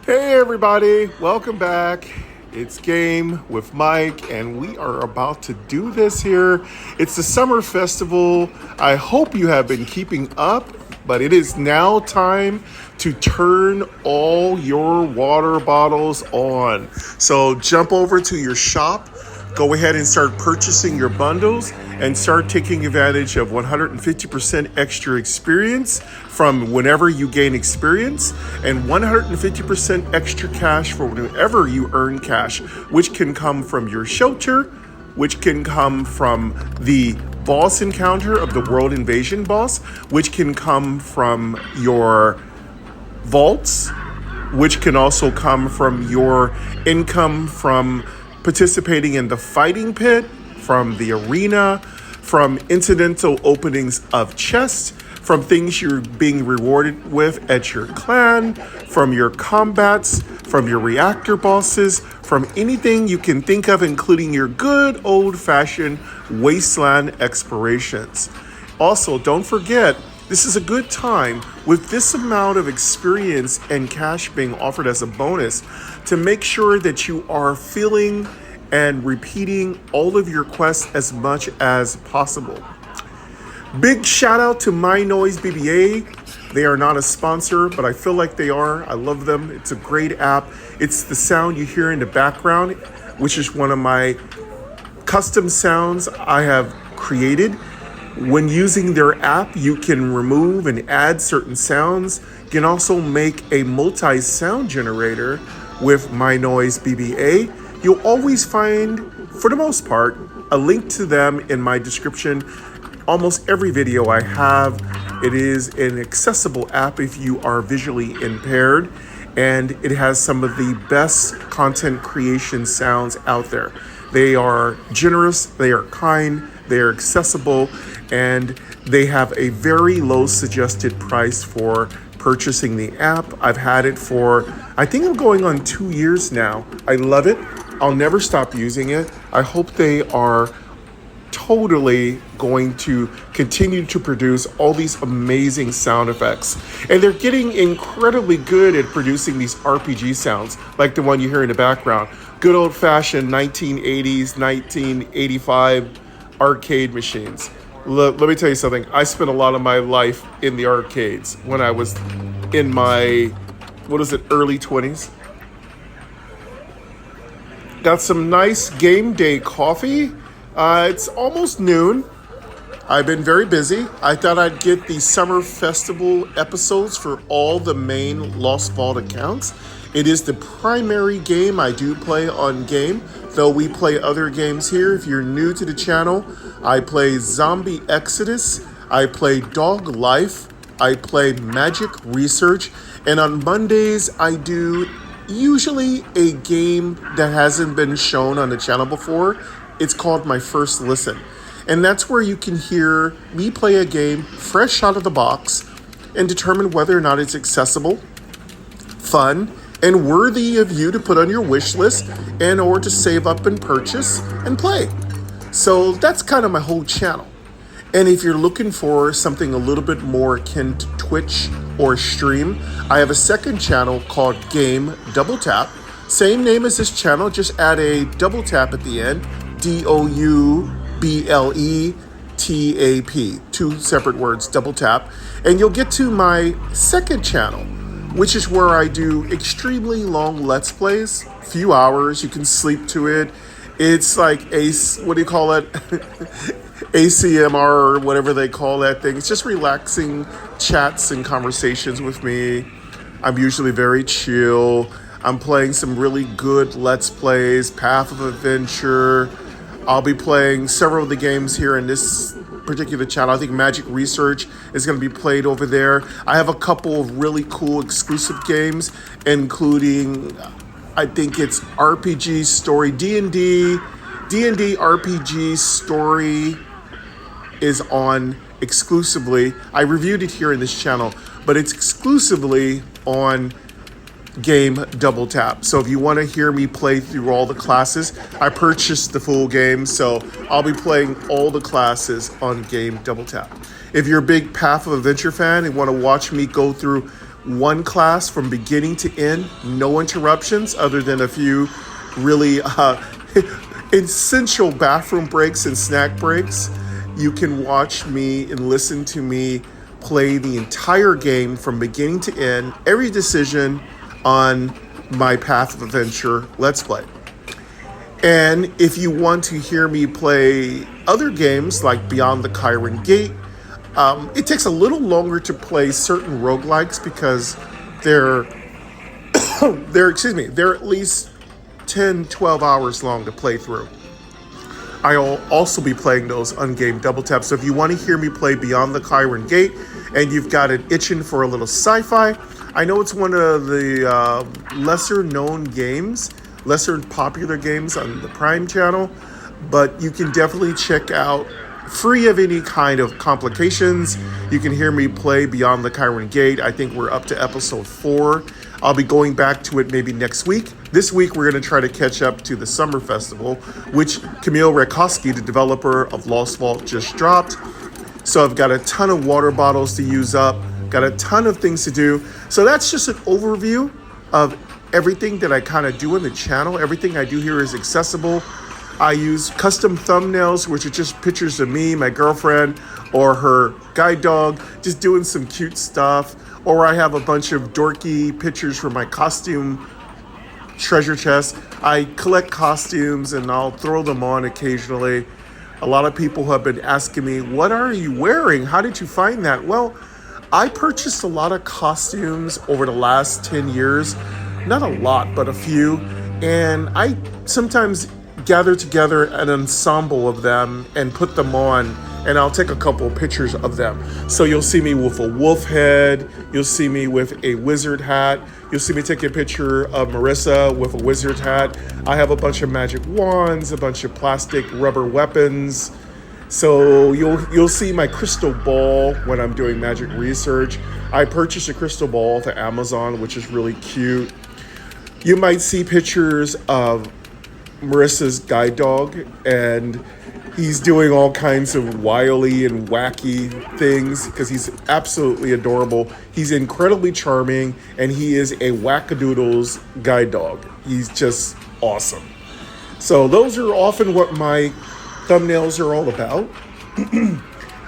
Hey everybody, welcome back. It's Game with Mike, and we are about to do this here. It's the summer festival. I hope you have been keeping up, but it is now time to turn all your water bottles on. So jump over to your shop, go ahead and start purchasing your bundles and start taking advantage of 150% extra experience from whenever you gain experience and 150% extra cash for whenever you earn cash, which can come from your shelter, which can come from the boss encounter of the world invasion boss, which can come from your vaults, which can also come from your income from participating in the fighting pit, from the arena, from incidental openings of chests, from things you're being rewarded with at your clan, from your combats, from your reactor bosses, from anything you can think of, including your good old-fashioned wasteland explorations. Also, don't forget, this is a good time with this amount of experience and cash being offered as a bonus to make sure that you are filling and repeating all of your quests as much as possible. Big shout out to My Noise BBA. They are not a sponsor, but I feel like they are. I love them. It's a great app. It's the sound you hear in the background, which is one of my custom sounds I have created. When using their app, you can remove and add certain sounds. You can also make a multi-sound generator with My Noise BBA. You'll always find, for the most part, a link to them in my description. Almost every video I have, it is an accessible app if you are visually impaired, and it has some of the best content creation sounds out there. They are generous, they are kind, they are accessible, and they have a very low suggested price for purchasing the app. I've had it for, I think I'm going on 2 years now. I love it. I'll never stop using it. I hope they are totally going to continue to produce all these amazing sound effects. And they're getting incredibly good at producing these RPG sounds, like the one you hear in the background. Good old-fashioned 1980s, 1985 arcade machines. Let me tell you something. I spent a lot of my life in the arcades when I was in my, early 20s. Got some nice game day coffee. It's almost noon. I've been very busy. I thought I'd get the summer festival episodes for all the main Lost Vault accounts. It is the primary game I do play on Game, though we play other games here. If you're new to the channel, I play Zombie Exodus, I play Dog Life, I play Magic Research, and on Mondays I do usually a game that hasn't been shown on the channel before. It's called My First Listen. And that's where you can hear me play a game fresh out of the box and determine whether or not it's accessible, fun, and worthy of you to put on your wish list and or to save up and purchase and play. So that's kind of my whole channel. And if you're looking for something a little bit more akin to Twitch or stream, I have a second channel called Game Double Tap. Same name as this channel, just add a double tap at the end. DOUBLETAP. Two separate words, double tap. And you'll get to my second channel, which is where I do extremely long Let's Plays, few hours, you can sleep to it. It's like ACMR or whatever they call that thing. It's just relaxing chats and conversations with me. I'm usually very chill. I'm playing some really good Let's Plays, Path of Adventure. I'll be playing several of the games here in this particular channel. I think Magic Research is going to be played over there. I have a couple of really cool exclusive games, including, I think it's RPG Story, D&D RPG Story is on exclusively. I reviewed it here in this channel, but it's exclusively on Game Double Tap. So if you want to hear me play through all the classes, I purchased the full game, so I'll be playing all the classes on Game Double Tap. If you're a big Path of Adventure fan and want to watch me go through one class from beginning to end, no interruptions other than a few really essential bathroom breaks and snack breaks. You can watch me and listen to me play the entire game from beginning to end, every decision on my Path of Adventure Let's Play. And if you want to hear me play other games like Beyond the Chiron Gate, it takes a little longer to play certain roguelikes because they're at least 10, 12 hours long to play through. I'll also be playing those on-game double taps. So if you want to hear me play Beyond the Chiron Gate and you've got an itching for a little sci-fi, I know it's one of the lesser known games, lesser popular games on the Prime channel, but you can definitely check out, free of any kind of complications. You can hear me play Beyond the Chiron Gate. I think we're up to episode 4. I'll be going back to it maybe next week. This week, we're going to try to catch up to the Summer Festival, which Camille Rakowski, the developer of Lost Vault, just dropped. So I've got a ton of water bottles to use up, got a ton of things to do. So that's just an overview of everything that I kind of do in the channel. Everything I do here is accessible. I use custom thumbnails, which are just pictures of me, my girlfriend, or her guide dog, just doing some cute stuff. Or I have a bunch of dorky pictures from my costume treasure chest. I collect costumes and I'll throw them on occasionally. A lot of people have been asking me, what are you wearing? How did you find that? Well, I purchased a lot of costumes over the last 10 years. Not a lot, but a few. And I sometimes gather together an ensemble of them and put them on, and I'll take a couple of pictures of them. So you'll see me with a wolf head, you'll see me with a wizard hat, you'll see me take a picture of Marissa with a wizard hat. I have a bunch of magic wands, a bunch of plastic rubber weapons. So you'll see my crystal ball when I'm doing magic research. I purchased a crystal ball off of Amazon, which is really cute. You might see pictures of Marissa's guide dog, and he's doing all kinds of wily and wacky things because he's absolutely adorable. He's incredibly charming, and he is a wackadoodles guide dog. He's just awesome. So those are often what my thumbnails are all about.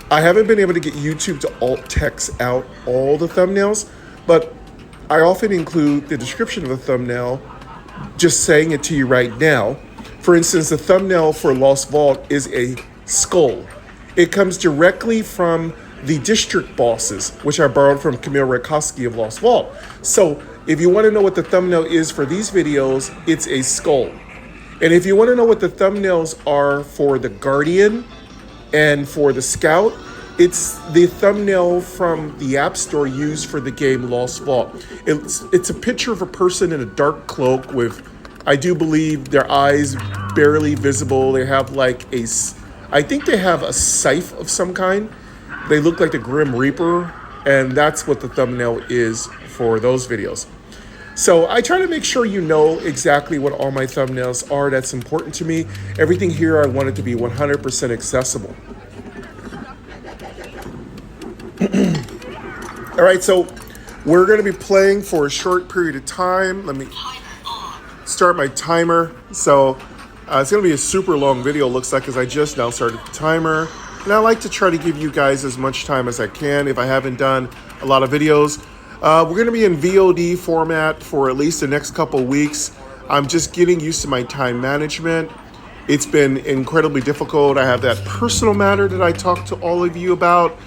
I haven't been able to get YouTube to alt text out all the thumbnails, but I often include the description of a thumbnail, just saying it to you right now. For instance, the thumbnail for Lost Vault is a skull. It comes directly from the district bosses, which I borrowed from Camille Rakowski of Lost Vault. So if you want to know what the thumbnail is for these videos, it's a skull. And if you want to know what the thumbnails are for the Guardian and for the Scout, it's the thumbnail from the App Store used for the game Lost Vault. It's a picture of a person in a dark cloak with, I do believe, their eyes barely visible. They have like I think they have a scythe of some kind. They look like the Grim Reaper, and that's what the thumbnail is for those videos. So I try to make sure you know exactly what all my thumbnails are. That's important to me. Everything here, I want it to be 100% accessible. All right, so we're going to be playing for a short period of time. Let me start my timer. So it's going to be a super long video, looks like, because I just now started the timer. And I like to try to give you guys as much time as I can if I haven't done a lot of videos. We're going to be in VOD format for at least the next couple weeks. I'm just getting used to my time management. It's been incredibly difficult. I have that personal matter that I talked to all of you about.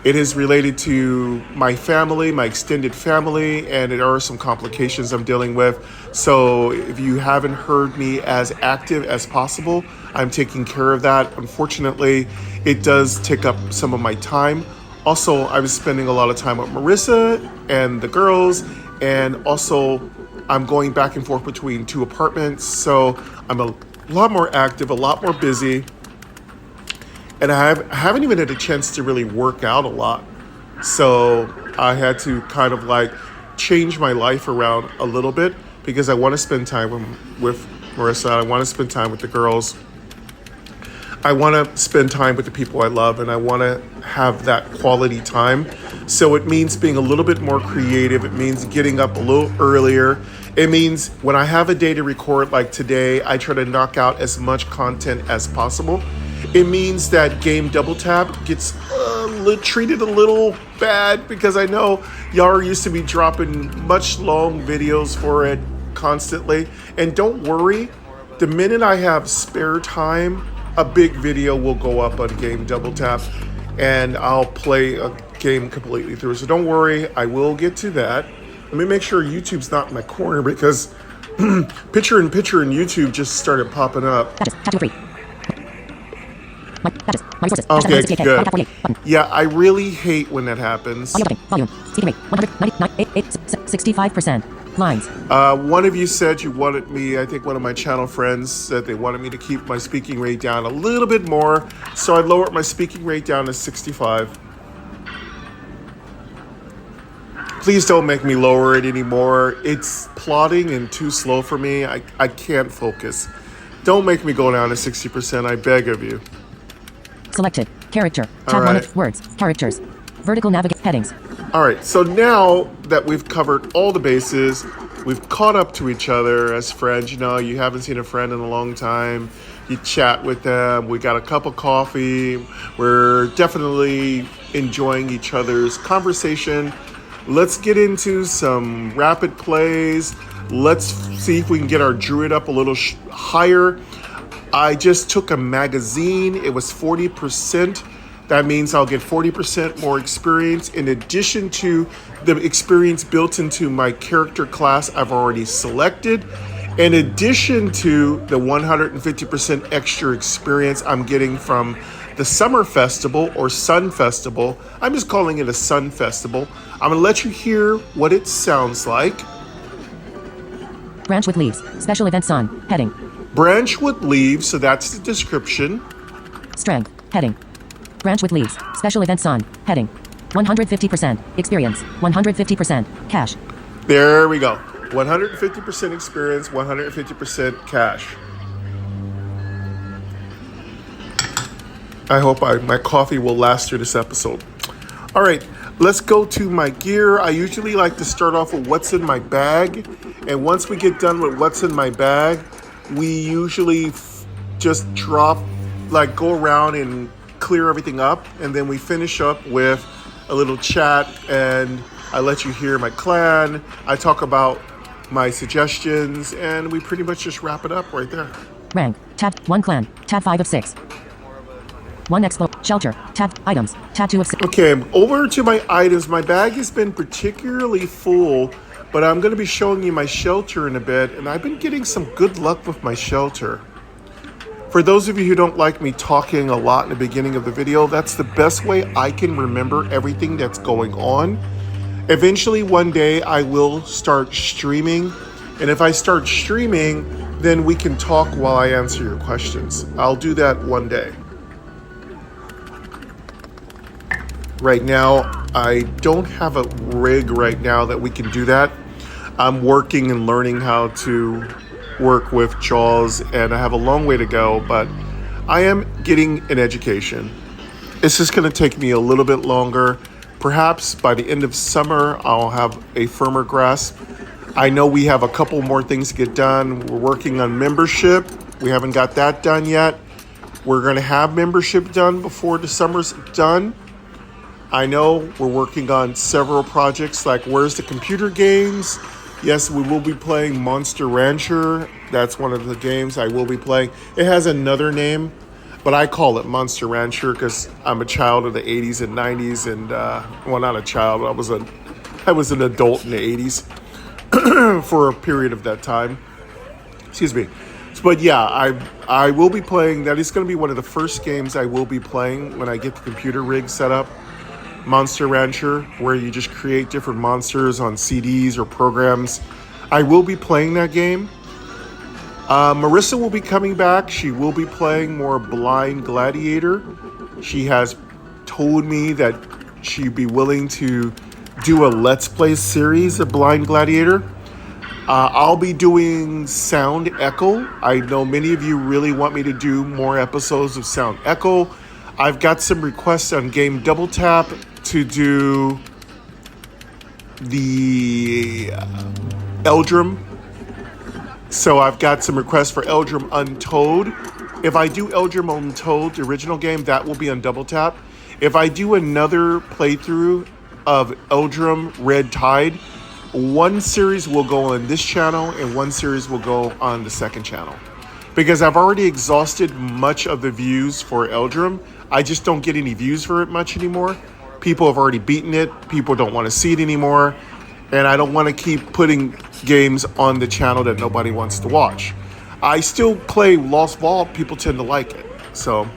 It is related to my family, my extended family, and there are some complications I'm dealing with. So if you haven't heard me as active as possible, I'm taking care of that. Unfortunately, it does take up some of my time. Also, I was spending a lot of time with Marissa and the girls, and also I'm going back and forth between 2 apartments. So I'm a lot more active, a lot more busy. And I haven't even had a chance to really work out a lot. So I had to kind of like change my life around a little bit because I want to spend time with Marissa. I want to spend time with the girls. I want to spend time with the people I love, and I want to have that quality time. So it means being a little bit more creative. It means getting up a little earlier. It means when I have a day to record like today, I try to knock out as much content as possible. It means that Game Double Tap gets treated a little bad because I know y'all used to be dropping much long videos for it constantly. And don't worry, the minute I have spare time, a big video will go up on Game Double Tap and I'll play a game completely through. So don't worry, I will get to that. Let me make sure YouTube's not in my corner because picture in YouTube just started popping up. Okay, good. Yeah, I really hate when that happens. Volume. Speaking rate. 65%. Lines. One of you said you wanted me, I think one of my channel friends said they wanted me to keep my speaking rate down a little bit more. So I lowered my speaking rate down to 65. Please don't make me lower it anymore. It's plodding and too slow for me. I can't focus. Don't make me go down to 60%, I beg of you. Selected. Character. Tab 1 of words. Characters. Vertical navigate headings. All right, so now that we've covered all the bases, we've caught up to each other as friends. You know, you haven't seen a friend in a long time. You chat with them. We got a cup of coffee. We're definitely enjoying each other's conversation. Let's get into some rapid plays. Let's see if we can get our Druid up a little higher. I just took a magazine. It was 40%. That means I'll get 40% more experience in addition to the experience built into my character class I've already selected. In addition to the 150% extra experience I'm getting from the Summer Festival or Sun Festival. I'm just calling it a Sun Festival. I'm going to let you hear what it sounds like. Branch with leaves. Special events on. Heading. Branch with leaves, so that's the description. Strength. Heading. Branch with leaves. Special events on. Heading. 150%. Experience. 150%. Cash. There we go. 150% experience, 150% cash. I hope my coffee will last through this episode. All right, let's go to my gear. I usually like to start off with what's in my bag. And once we get done with what's in my bag, we usually just drop, go around and clear everything up. And then we finish up with a little chat and I let you hear my clan. I talk about my suggestions and we pretty much just wrap it up right there. Rank. Tab 1 clan. Tab 5 of 6. 1 expo. Shelter. Tab items. Tab 2 of 6. Okay, over to my items. My bag has been particularly full, but I'm going to be showing you my shelter in a bit, and I've been getting some good luck with my shelter. For those of you who don't like me talking a lot in the beginning of the video, that's the best way I can remember everything that's going on. Eventually, one day, I will start streaming, and if I start streaming, then we can talk while I answer your questions. I'll do that one day. Right now, I don't have a rig right now that we can do that. I'm working and learning how to work with JAWS, and I have a long way to go, but I am getting an education. It's just going to take me a little bit longer. Perhaps by the end of summer, I'll have a firmer grasp. I know we have a couple more things to get done. We're working on membership. We haven't got that done yet. We're going to have membership done before the summer's done. I know we're working on several projects like Where's the Computer Games? Yes, we will be playing Monster Rancher. That's one of the games I will be playing. It has another name, but I call it Monster Rancher because I'm a child of the 80s and 90s. And, well, not a child, I was an adult in the 80s for a period of that time. Excuse me. But yeah, I will be playing. That is going to be one of the first games I will be playing when I get the computer rig set up. Monster Rancher, where you just create different monsters on CDs or programs. I will be playing that game. Marissa will be coming back. She will be playing more Blind Gladiator. She has told me that she'd be willing to do a Let's Play series of Blind Gladiator. I'll be doing Sound Echo. I know many of you really want me to do more episodes of Sound Echo. I've got some requests on Game Double Tap to do the Eldrum. So I've got some requests for Eldrum Untold. If I do Eldrum Untold, the original game, that will be on Double Tap. If I do another playthrough of Eldrum Red Tide, one series will go on this channel and one series will go on the second channel. Because I've already exhausted much of the views for Eldrum. I just don't get any views for it much anymore. People have already beaten it. People don't want to see it anymore. And I don't want to keep putting games on the channel that nobody wants to watch. I still play Lost Vault. People tend to like it. So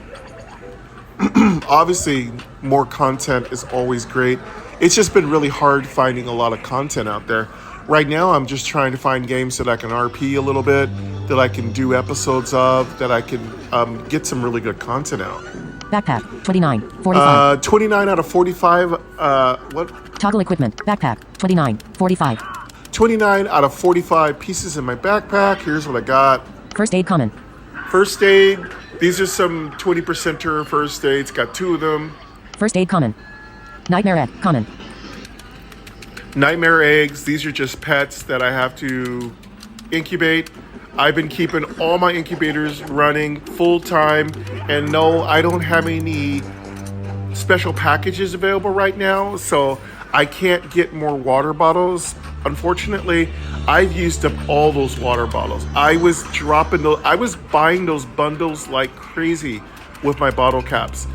obviously more content is always great. It's just been really hard finding a lot of content out there. Right now, I'm just trying to find games that I can RP a little bit, that I can do episodes of, that I can get some really good content out. Backpack, 29, 45. 29 out of 45. What? Toggle equipment, backpack, 29, 45. 29 out of 45 pieces in my backpack. Here's what I got. First aid common. First aid. These are some 20%er first aids. Got 2 of them. First aid common. Nightmare egg, common. Nightmare eggs. These are just pets that I have to incubate. I've been keeping all my incubators running full time, and no, I don't have any special packages available right now, so I can't get more water bottles. Unfortunately, I've used up all those water bottles. I was buying those bundles like crazy with my bottle caps.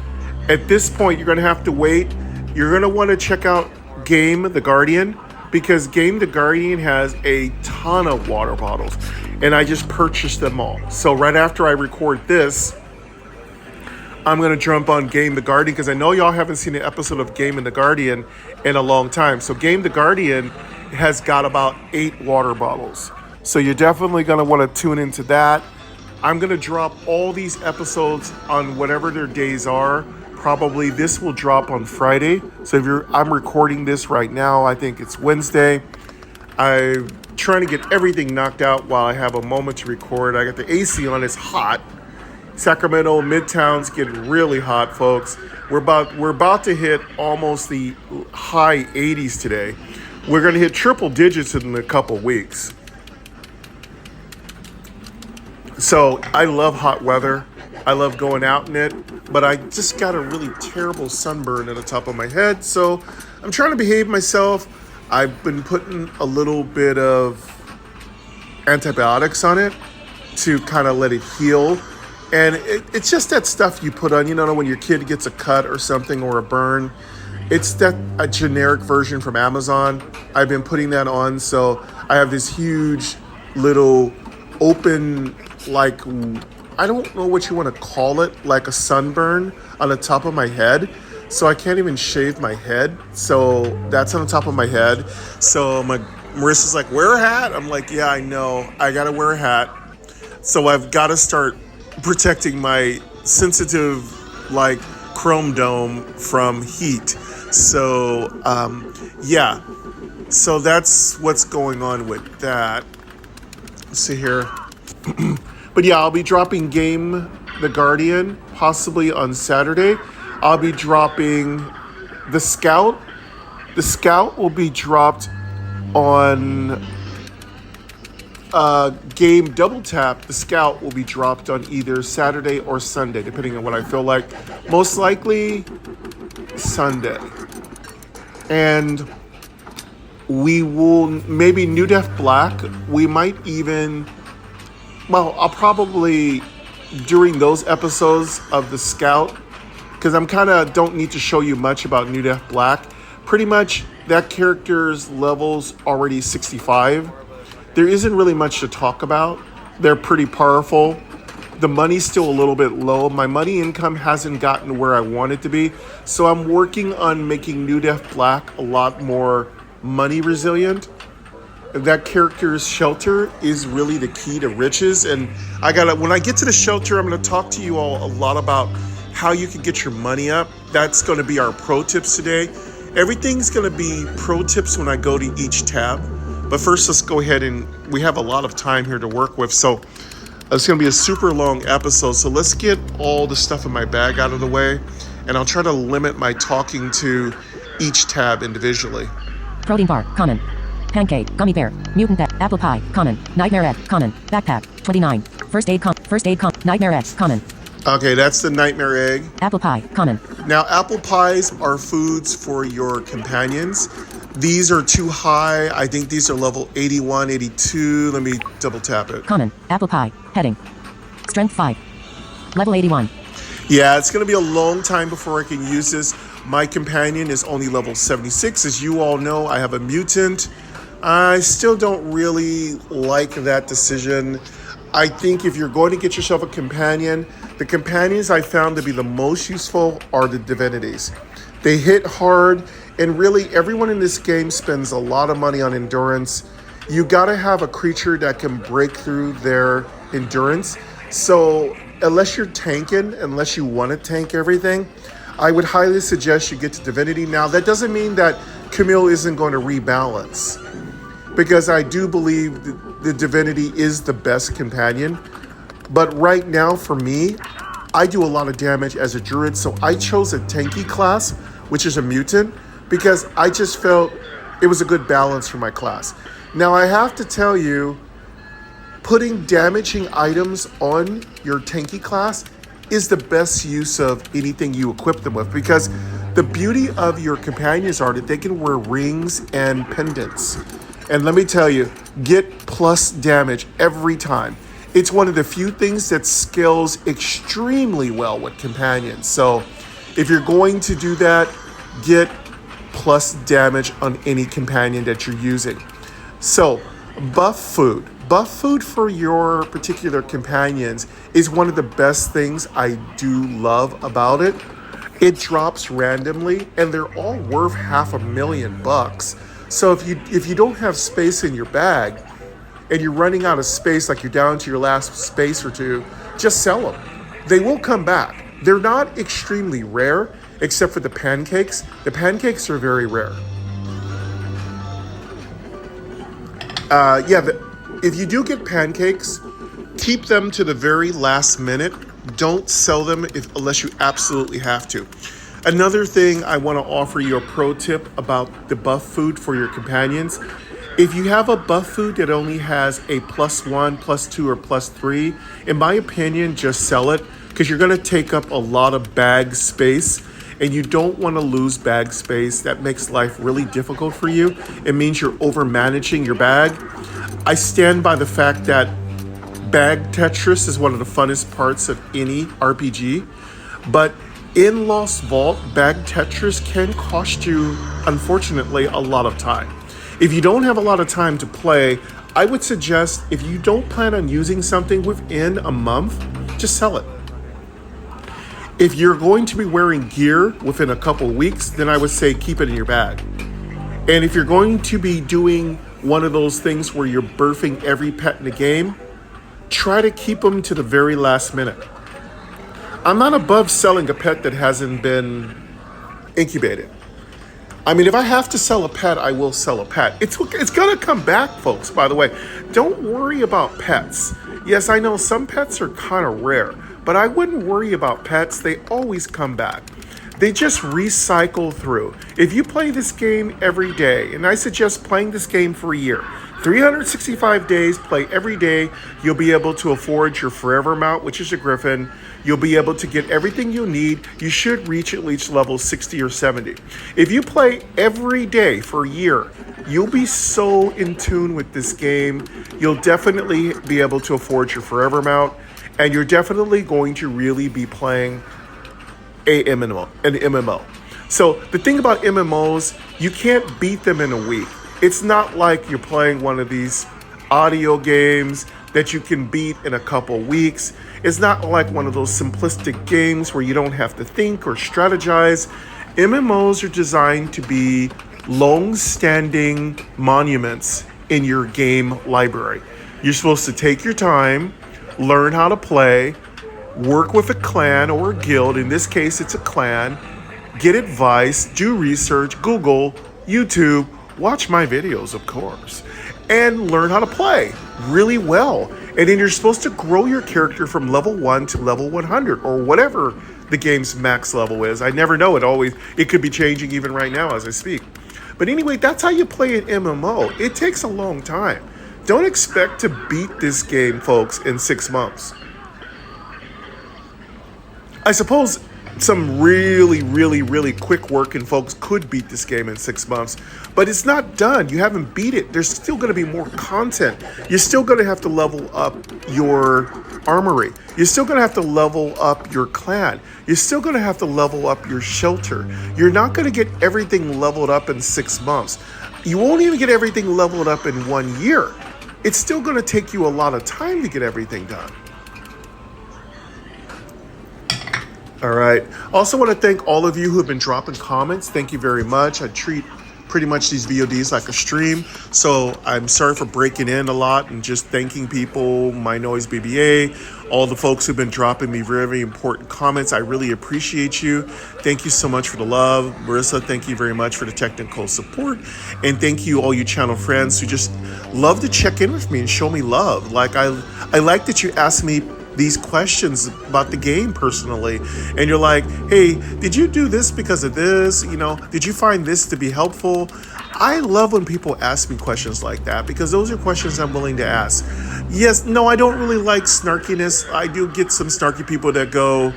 At this point, you're gonna have to wait. You're gonna wanna check out Game the Guardian, because Game the Guardian has a ton of water bottles, and I just purchased them all. So right after I record this, I'm going to jump on Game the Guardian, because I know y'all haven't seen an episode of Game and the Guardian in a long time. So Game the Guardian has got about 8 water bottles. So you're definitely going to want to tune into that. I'm going to drop all these episodes on whatever their days are. Probably this will drop on Friday. So I'm recording this right now. I think it's Wednesday. I'm trying to get everything knocked out while I have a moment to record. I got the AC on. It's hot. Sacramento Midtown's getting really hot, folks. We're about to hit almost the high 80s today. We're going to hit triple digits in a couple weeks. So I love hot weather. I love going out in it, but I just got a really terrible sunburn at the top of my head, so I'm trying to behave myself. I've been putting a little bit of antibiotics on it to kind of let it heal, and it's just that stuff you put on, when your kid gets a cut or something or a burn. It's a generic version from Amazon. I've been putting that on, so I have this huge little open, like, I don't know what you want to call it, like a sunburn on the top of my head. So I can't even shave my head. So that's on the top of my head. So Marissa's like, wear a hat. I'm like, yeah, I know. I got to wear a hat. So I've got to start protecting my sensitive, like, chrome dome from heat. So, yeah. So that's what's going on with that. Let's see here. But yeah, I'll be dropping Game the Guardian possibly on Saturday. I'll be dropping the Scout. The Scout will be dropped on Game Double Tap. The Scout will be dropped on either Saturday or Sunday, depending on what I feel like. Most likely Sunday. And we will, maybe New Death Black, we might even... Well, I'll probably, during those episodes of the Scout, because I'm kind of don't need to show you much about New Death Black. Pretty much that character's level's already 65. There isn't really much to talk about. They're pretty powerful. The money's still a little bit low. My money income hasn't gotten where I want it to be. So I'm working on making New Death Black a lot more money resilient. That character's shelter is really the key to riches. And when I get to the shelter, I'm going to talk to you all a lot about how you can get your money up. That's going to be our pro tips today. Everything's going to be pro tips when I go to each tab. But first, let's go ahead and we have a lot of time here to work with. So it's going to be a super long episode. So let's get all the stuff in my bag out of the way. And I'll try to limit my talking to each tab individually. Protein bar, common. Pancake, gummy bear, mutant pet, apple pie, common. Nightmare egg, common. Backpack, 29. First aid, nightmare egg, common. Okay, that's the nightmare egg. Apple pie, common. Now, apple pies are foods for your companions. These are too high. I think these are level 81, 82. Let me double tap it. Common, apple pie, heading. Strength 5. Level 81. Yeah, it's going to be a long time before I can use this. My companion is only level 76. As you all know, I have a mutant. I still don't really like that decision. I think if you're going to get yourself a companion, the companions I found to be the most useful are the divinities. They hit hard, and really everyone in this game spends a lot of money on endurance. You got to have a creature that can break through their endurance. So unless you're tanking, unless you want to tank everything, I would highly suggest you get to divinity. Now, that doesn't mean that Camille isn't going to rebalance, because I do believe the divinity is the best companion. But right now, for me, I do a lot of damage as a druid, so I chose a tanky class, which is a mutant, because I just felt it was a good balance for my class. Now, I have to tell you, putting damaging items on your tanky class is the best use of anything you equip them with, because the beauty of your companions are that they can wear rings and pendants. And let me tell you, get plus damage every time. It's one of the few things that scales extremely well with companions. So if you're going to do that, get plus damage on any companion that you're using. So buff food. Buff food for your particular companions is one of the best things I do love about it. It drops randomly, and they're all worth $500,000. So if you don't have space in your bag and you're running out of space, like you're down to your last space or two, just sell them. They will come back. They're not extremely rare, except for the pancakes. The pancakes are very rare. If you do get pancakes, keep them to the very last minute. Don't sell them unless you absolutely have to. Another thing I want to offer you a pro tip about the buff food for your companions. If you have a buff food that only has a +1, +2, or +3, in my opinion, just sell it, because you're going to take up a lot of bag space, and you don't want to lose bag space. That makes life really difficult for you. It means you're over managing your bag. I stand by the fact that bag Tetris is one of the funnest parts of any RPG, but in Lost Vault, bag Tetris can cost you, unfortunately, a lot of time. If you don't have a lot of time to play, I would suggest, if you don't plan on using something within a month, just sell it. If you're going to be wearing gear within a couple weeks, then I would say keep it in your bag. And if you're going to be doing one of those things where you're birthing every pet in the game, try to keep them to the very last minute. I'm not above selling a pet that hasn't been incubated. I mean, if I have to sell a pet, I will sell a pet. It's gonna come back, folks, by the way. Don't worry about pets. Yes, I know some pets are kind of rare, but I wouldn't worry about pets. They always come back. They just recycle through. If you play this game every day, and I suggest playing this game for a year, 365 days, play every day, you'll be able to afford your forever mount, which is a griffin. You'll be able to get everything you need. You should reach at least level 60 or 70. If you play every day for a year, you'll be so in tune with this game. You'll definitely be able to afford your forever mount, and you're definitely going to really be playing an MMO. So the thing about MMOs, you can't beat them in a week. It's not like you're playing one of these audio games that you can beat in a couple weeks. It's not like one of those simplistic games where you don't have to think or strategize. MMOs are designed to be long-standing monuments in your game library. You're supposed to take your time, learn how to play, work with a clan or a guild. In this case, it's a clan. Get advice, do research, Google, YouTube, watch my videos, of course. and learn how to play really well. And then you're supposed to grow your character from level 1 to level 100 or whatever the game's max level is. I never know. It could be changing even right now as I speak. But anyway, that's how you play an MMO. It takes a long time. Don't expect to beat this game, folks, in 6 months. I suppose some really, really, really quick working folks could beat this game in 6 months, but it's not done. You haven't beat it. There's still going to be more content. You're still going to have to level up your armory. You're still going to have to level up your clan. You're still going to have to level up your shelter. You're not going to get everything leveled up in 6 months. You won't even get everything leveled up in 1 year. It's still going to take you a lot of time to get everything done. All right. Also want to thank all of you who have been dropping comments. Thank you very much. I treat pretty much these VODs like a stream. So I'm sorry for breaking in a lot and just thanking people, My Noise BBA, all the folks who've been dropping me very, very important comments. I really appreciate you. Thank you so much for the love. Marissa, thank you very much for the technical support. And thank you all you channel friends who just love to check in with me and show me love. Like I like that you ask me these questions about the game personally, and you're like, hey, did you do this because of this? Did you find this to be helpful? I love when people ask me questions like that because those are questions I'm willing to ask. Yes, no, I don't really like snarkiness. I do get some snarky people that go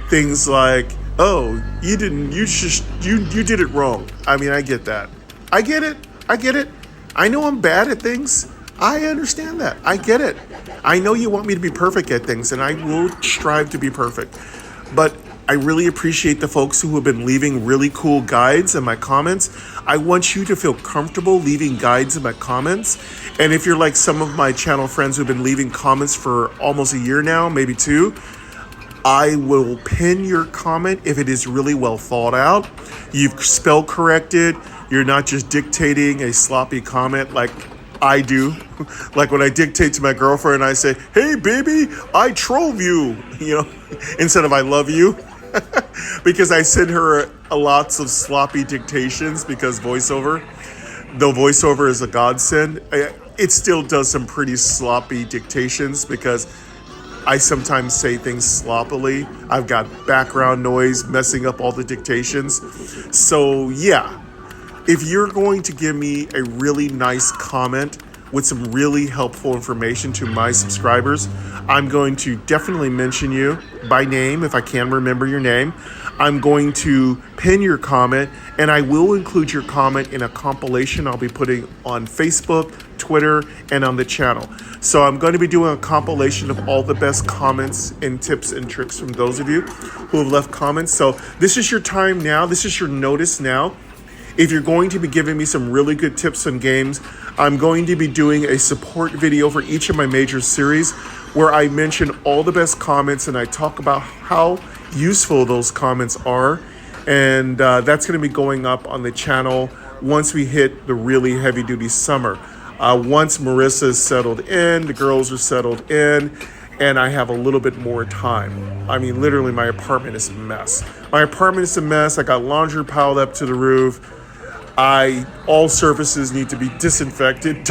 things like, oh, you did it wrong. I mean, I get that. I get it. I know I'm bad at things. I understand that. I get it. I know you want me to be perfect at things, and I will strive to be perfect. But I really appreciate the folks who have been leaving really cool guides in my comments. I want you to feel comfortable leaving guides in my comments. And if you're like some of my channel friends who've been leaving comments for almost a year now, maybe 2, I will pin your comment if it is really well thought out. You've spell corrected. You're not just dictating a sloppy comment like I do. Like when I dictate to my girlfriend, I say, hey, baby, I trove you, instead of I love you. Because I send her lots of sloppy dictations because though voiceover is a godsend, it still does some pretty sloppy dictations because I sometimes say things sloppily. I've got background noise messing up all the dictations. So yeah. If you're going to give me a really nice comment with some really helpful information to my subscribers, I'm going to definitely mention you by name if I can remember your name. I'm going to pin your comment, and I will include your comment in a compilation I'll be putting on Facebook, Twitter, and on the channel. So I'm going to be doing a compilation of all the best comments and tips and tricks from those of you who have left comments. So this is your time now. This is your notice now. If you're going to be giving me some really good tips on games, I'm going to be doing a support video for each of my major series where I mention all the best comments and I talk about how useful those comments are. And that's going to be going up on the channel once we hit the really heavy duty summer. Once Marissa is settled in, the girls are settled in, and I have a little bit more time. I mean, literally my apartment is a mess. I got laundry piled up to the roof. All surfaces need to be disinfected.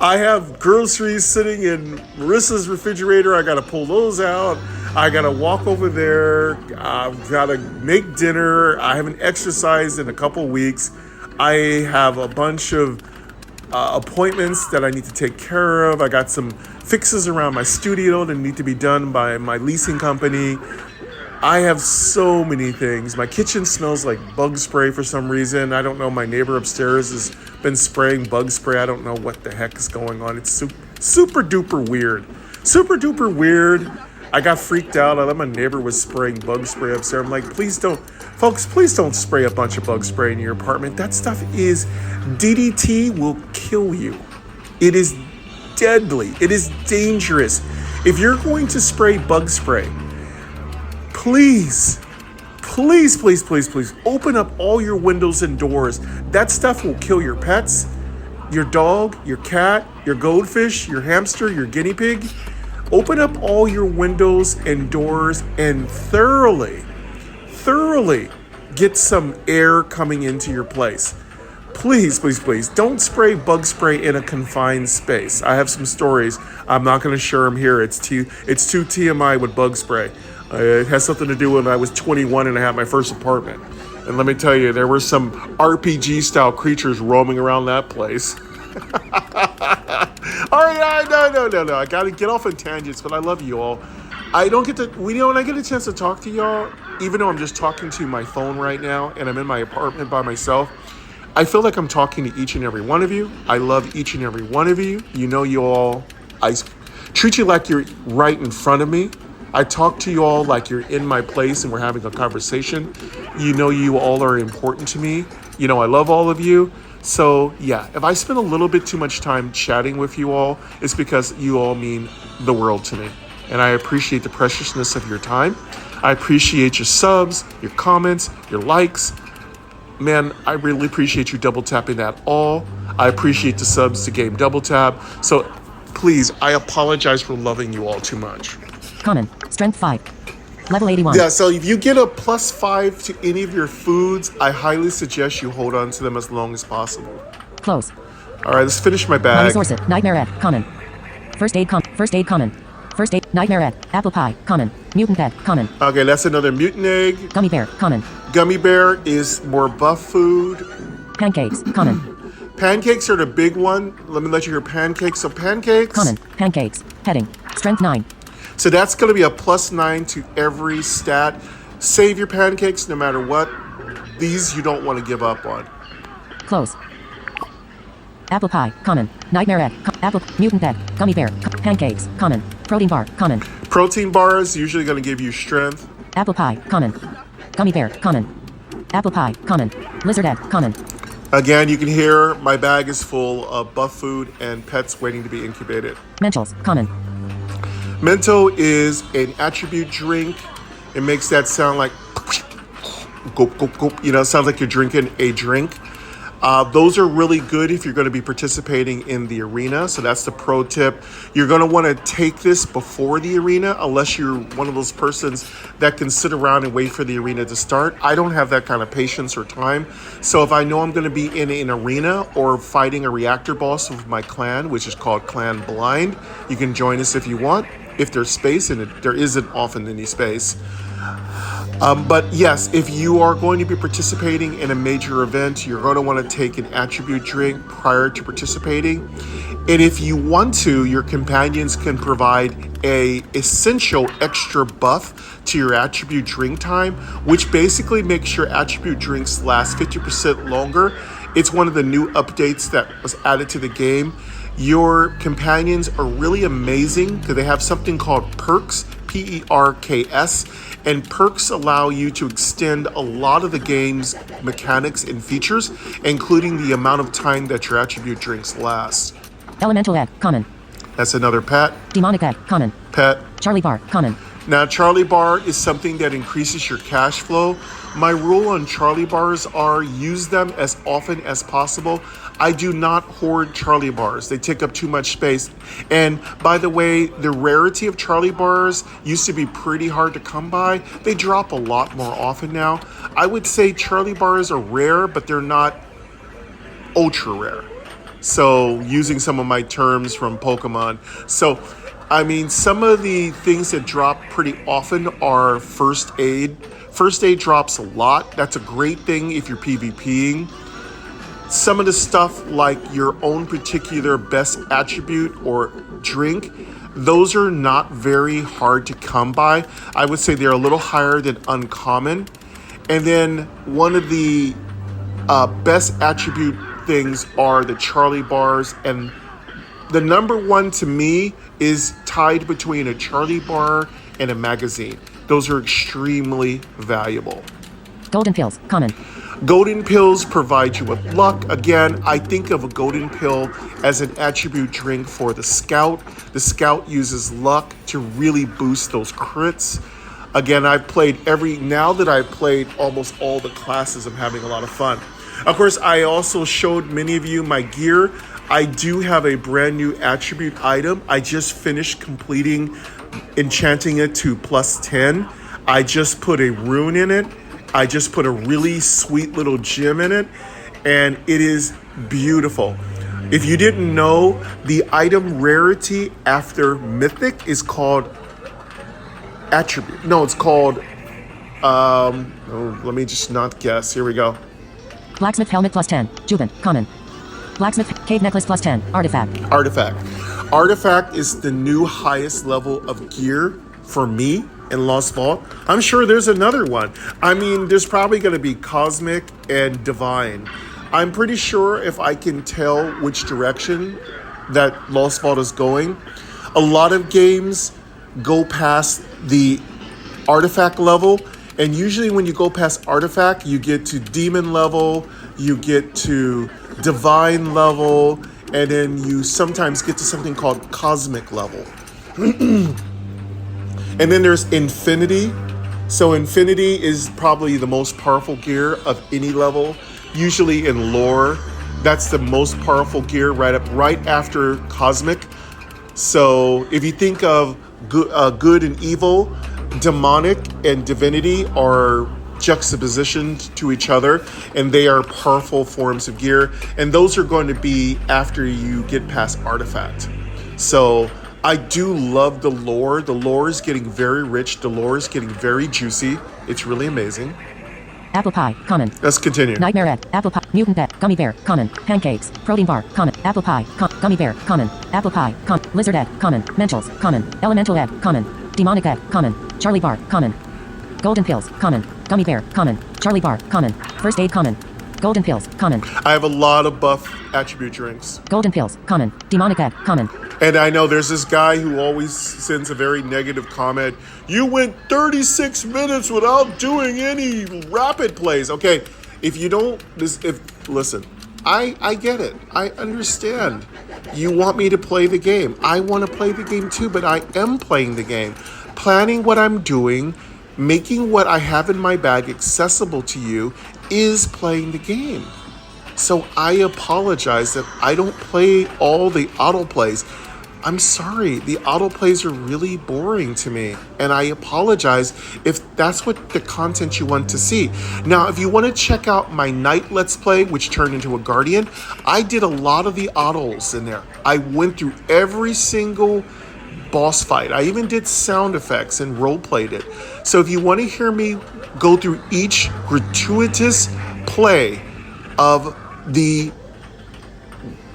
I have groceries sitting in Marissa's refrigerator. I got to pull those out. I got to walk over there. I've got to make dinner. I haven't exercised in a couple weeks. I have a bunch of appointments that I need to take care of. I got some fixes around my studio that need to be done by my leasing company. I have so many things. My kitchen smells like bug spray for some reason. I don't know. My neighbor upstairs has been spraying bug spray. I don't know what the heck is going on. It's super duper weird. Super duper weird. I got freaked out. I thought my neighbor was spraying bug spray upstairs. I'm like, please don't spray a bunch of bug spray in your apartment. That stuff is DDT will kill you. It is deadly. It is dangerous. If you're going to spray bug spray, please open up all your windows and doors. That stuff will kill your pets, your dog, your cat, your goldfish, your hamster, your guinea pig. Open up all your windows and doors and thoroughly get some air coming into your place. please, please, please don't spray bug spray in a confined space. I have some stories. I'm not going to share them here. It's too TMI with bug spray. It has something to do when I was 21 and I had my first apartment. And let me tell you, there were some RPG style creatures roaming around that place. All right, no. I got to get off on tangents, but I love you all. I don't get to, when I get a chance to talk to y'all, even though I'm just talking to my phone right now and I'm in my apartment by myself, I feel like I'm talking to each and every one of you. I love each and every one of you. You know you all, I treat you like you're right in front of me. I talk to you all like you're in my place and we're having a conversation. You know you all are important to me. You know I love all of you. So yeah, if I spend a little bit too much time chatting with you all, it's because you all mean the world to me. And I appreciate the preciousness of your time. I appreciate your subs, your comments, your likes. Man, I really appreciate you double tapping that all. I appreciate the subs to Game Double Tap. So please, I apologize for loving you all too much. Common. Strength 5. Level 81. Yeah, so if you get a +5 to any of your foods, I highly suggest you hold on to them as long as possible. Close. All right, let's finish my bag. Source it. Nightmare Ed. Common. First aid common. First aid. Nightmare Ed. Apple pie. Common. Mutant Pet. Common. Okay, that's another mutant egg. Gummy bear. Common. Gummy bear is more buff food. Pancakes. Common. Pancakes are the big one. Let me let you hear pancakes. So pancakes. Common. Pancakes. Heading. Strength 9. So that's going to be a +9 to every stat. Save your pancakes no matter what. These you don't want to give up on. Close. Apple pie. Common. Nightmare Egg. Apple. Mutant Egg. Gummy bear. Pancakes. Common. Protein bar. Common. Protein bars usually going to give you strength. Apple pie. Common. Gummy bear. Common. Apple pie. Common. Lizard egg. Common. Again, you can hear my bag is full of buff food and pets waiting to be incubated. Mentos. Common. Mento is an attribute drink. It makes that sound like gulp, gulp, gulp. You know, it sounds like you're drinking a drink. Those are really good if you're going to be participating in the arena. So that's the pro tip. You're going to want to take this before the arena unless you're one of those persons that can sit around and wait for the arena to start. I don't have that kind of patience or time. So if I know I'm going to be in an arena or fighting a reactor boss with my clan, which is called Clan Blind, you can join us if you want, if there's space, and there isn't often any space. But yes, if you are going to be participating in a major event, you're going to want to take an attribute drink prior to participating. And if you want to, your companions can provide a essential extra buff to your attribute drink time, which basically makes your attribute drinks last 50% longer. It's one of the new updates that was added to the game. Your companions are really amazing because they have something called perks, Perks, and perks allow you to extend a lot of the game's mechanics and features, including the amount of time that your attribute drinks last. Elemental egg. Common. That's another pet. Demonic egg. Common. Pet. Charlie bar. Common. Now, Charlie bar is something that increases your cash flow. My rule on Charlie bars are use them as often as possible. I do not hoard Charlie bars. They take up too much space. And by the way, the rarity of Charlie bars used to be pretty hard to come by. They drop a lot more often now. I would say Charlie bars are rare, but they're not ultra rare. So using some of my terms from Pokemon. So I mean, some of the things that drop pretty often are first aid. First aid drops a lot. That's a great thing if you're PvPing. Some of the stuff like your own particular best attribute or drink, those are not very hard to come by. I would say they're a little higher than uncommon. And then one of the best attribute things are the Charlie bars, and the number one to me is tied between a Charlie bar and a magazine. Those are extremely valuable. Golden pills. Common. Golden pills provide you with luck. Again, I think of a golden pill as an attribute drink for the scout. The scout uses luck to really boost those crits. Again, now that I've played almost all the classes, I'm having a lot of fun. Of course, I also showed many of you my gear. I do have a brand new attribute item. I just finished enchanting it to +10. I just put a rune in it. I just put a really sweet little gem in it. and it is beautiful. If you didn't know, the item rarity after Mythic is called Attribute. No, it's called, let me just not guess. Here we go. Blacksmith helmet plus 10. Juven. Common. Blacksmith cave necklace plus 10. Artifact. Artifact is the new highest level of gear for me in Lost Vault. I'm sure there's another one. I mean, there's probably going to be Cosmic and Divine. I'm pretty sure if I can tell which direction that Lost Vault is going. A lot of games go past the artifact level, and usually when you go past artifact, you get to demon level, you get to divine level, and then you sometimes get to something called cosmic level. And then there's infinity. So infinity is probably the most powerful gear of any level. Usually in lore, that's the most powerful gear right after cosmic. So if you think of good and evil, demonic and divinity are juxtapositioned to each other, and they are powerful forms of gear. And those are going to be after you get past artifact. So I do love the lore. The lore is getting very rich. The lore is getting very juicy. It's really amazing. Apple pie. Common. Let's continue. Nightmare egg. Apple pie. Mutant pet. Gummy bear. Common. Pancakes. Protein bar. Common. Apple pie. Gummy bear. Common. Apple pie. Lizard egg. Common. Mentals. Common. Elemental egg. Common. Demonic egg. Common. Charlie bar. Common. Golden pills. Common. Gummy bear. Common. Charlie bar. Common. First aid. Common. Golden pills. Common. I have a lot of buff attribute drinks. Golden pills. Common. Demonic egg. Common. And I know there's this guy who always sends a very negative comment. You went 36 minutes without doing any rapid plays. Okay, listen, I get it. I understand. You want me to play the game. I want to play the game too, but I am playing the game. Planning what I'm doing, making what I have in my bag accessible to you is playing the game. So I apologize that I don't play all the auto plays. I'm sorry, the auto plays are really boring to me, and I apologize if that's what the content you want to see. Now, if you want to check out my Knight Let's Play, which turned into a Guardian, I did a lot of the autos in there. I went through every single boss fight. I even did sound effects and role-played it. So if you want to hear me go through each gratuitous play of the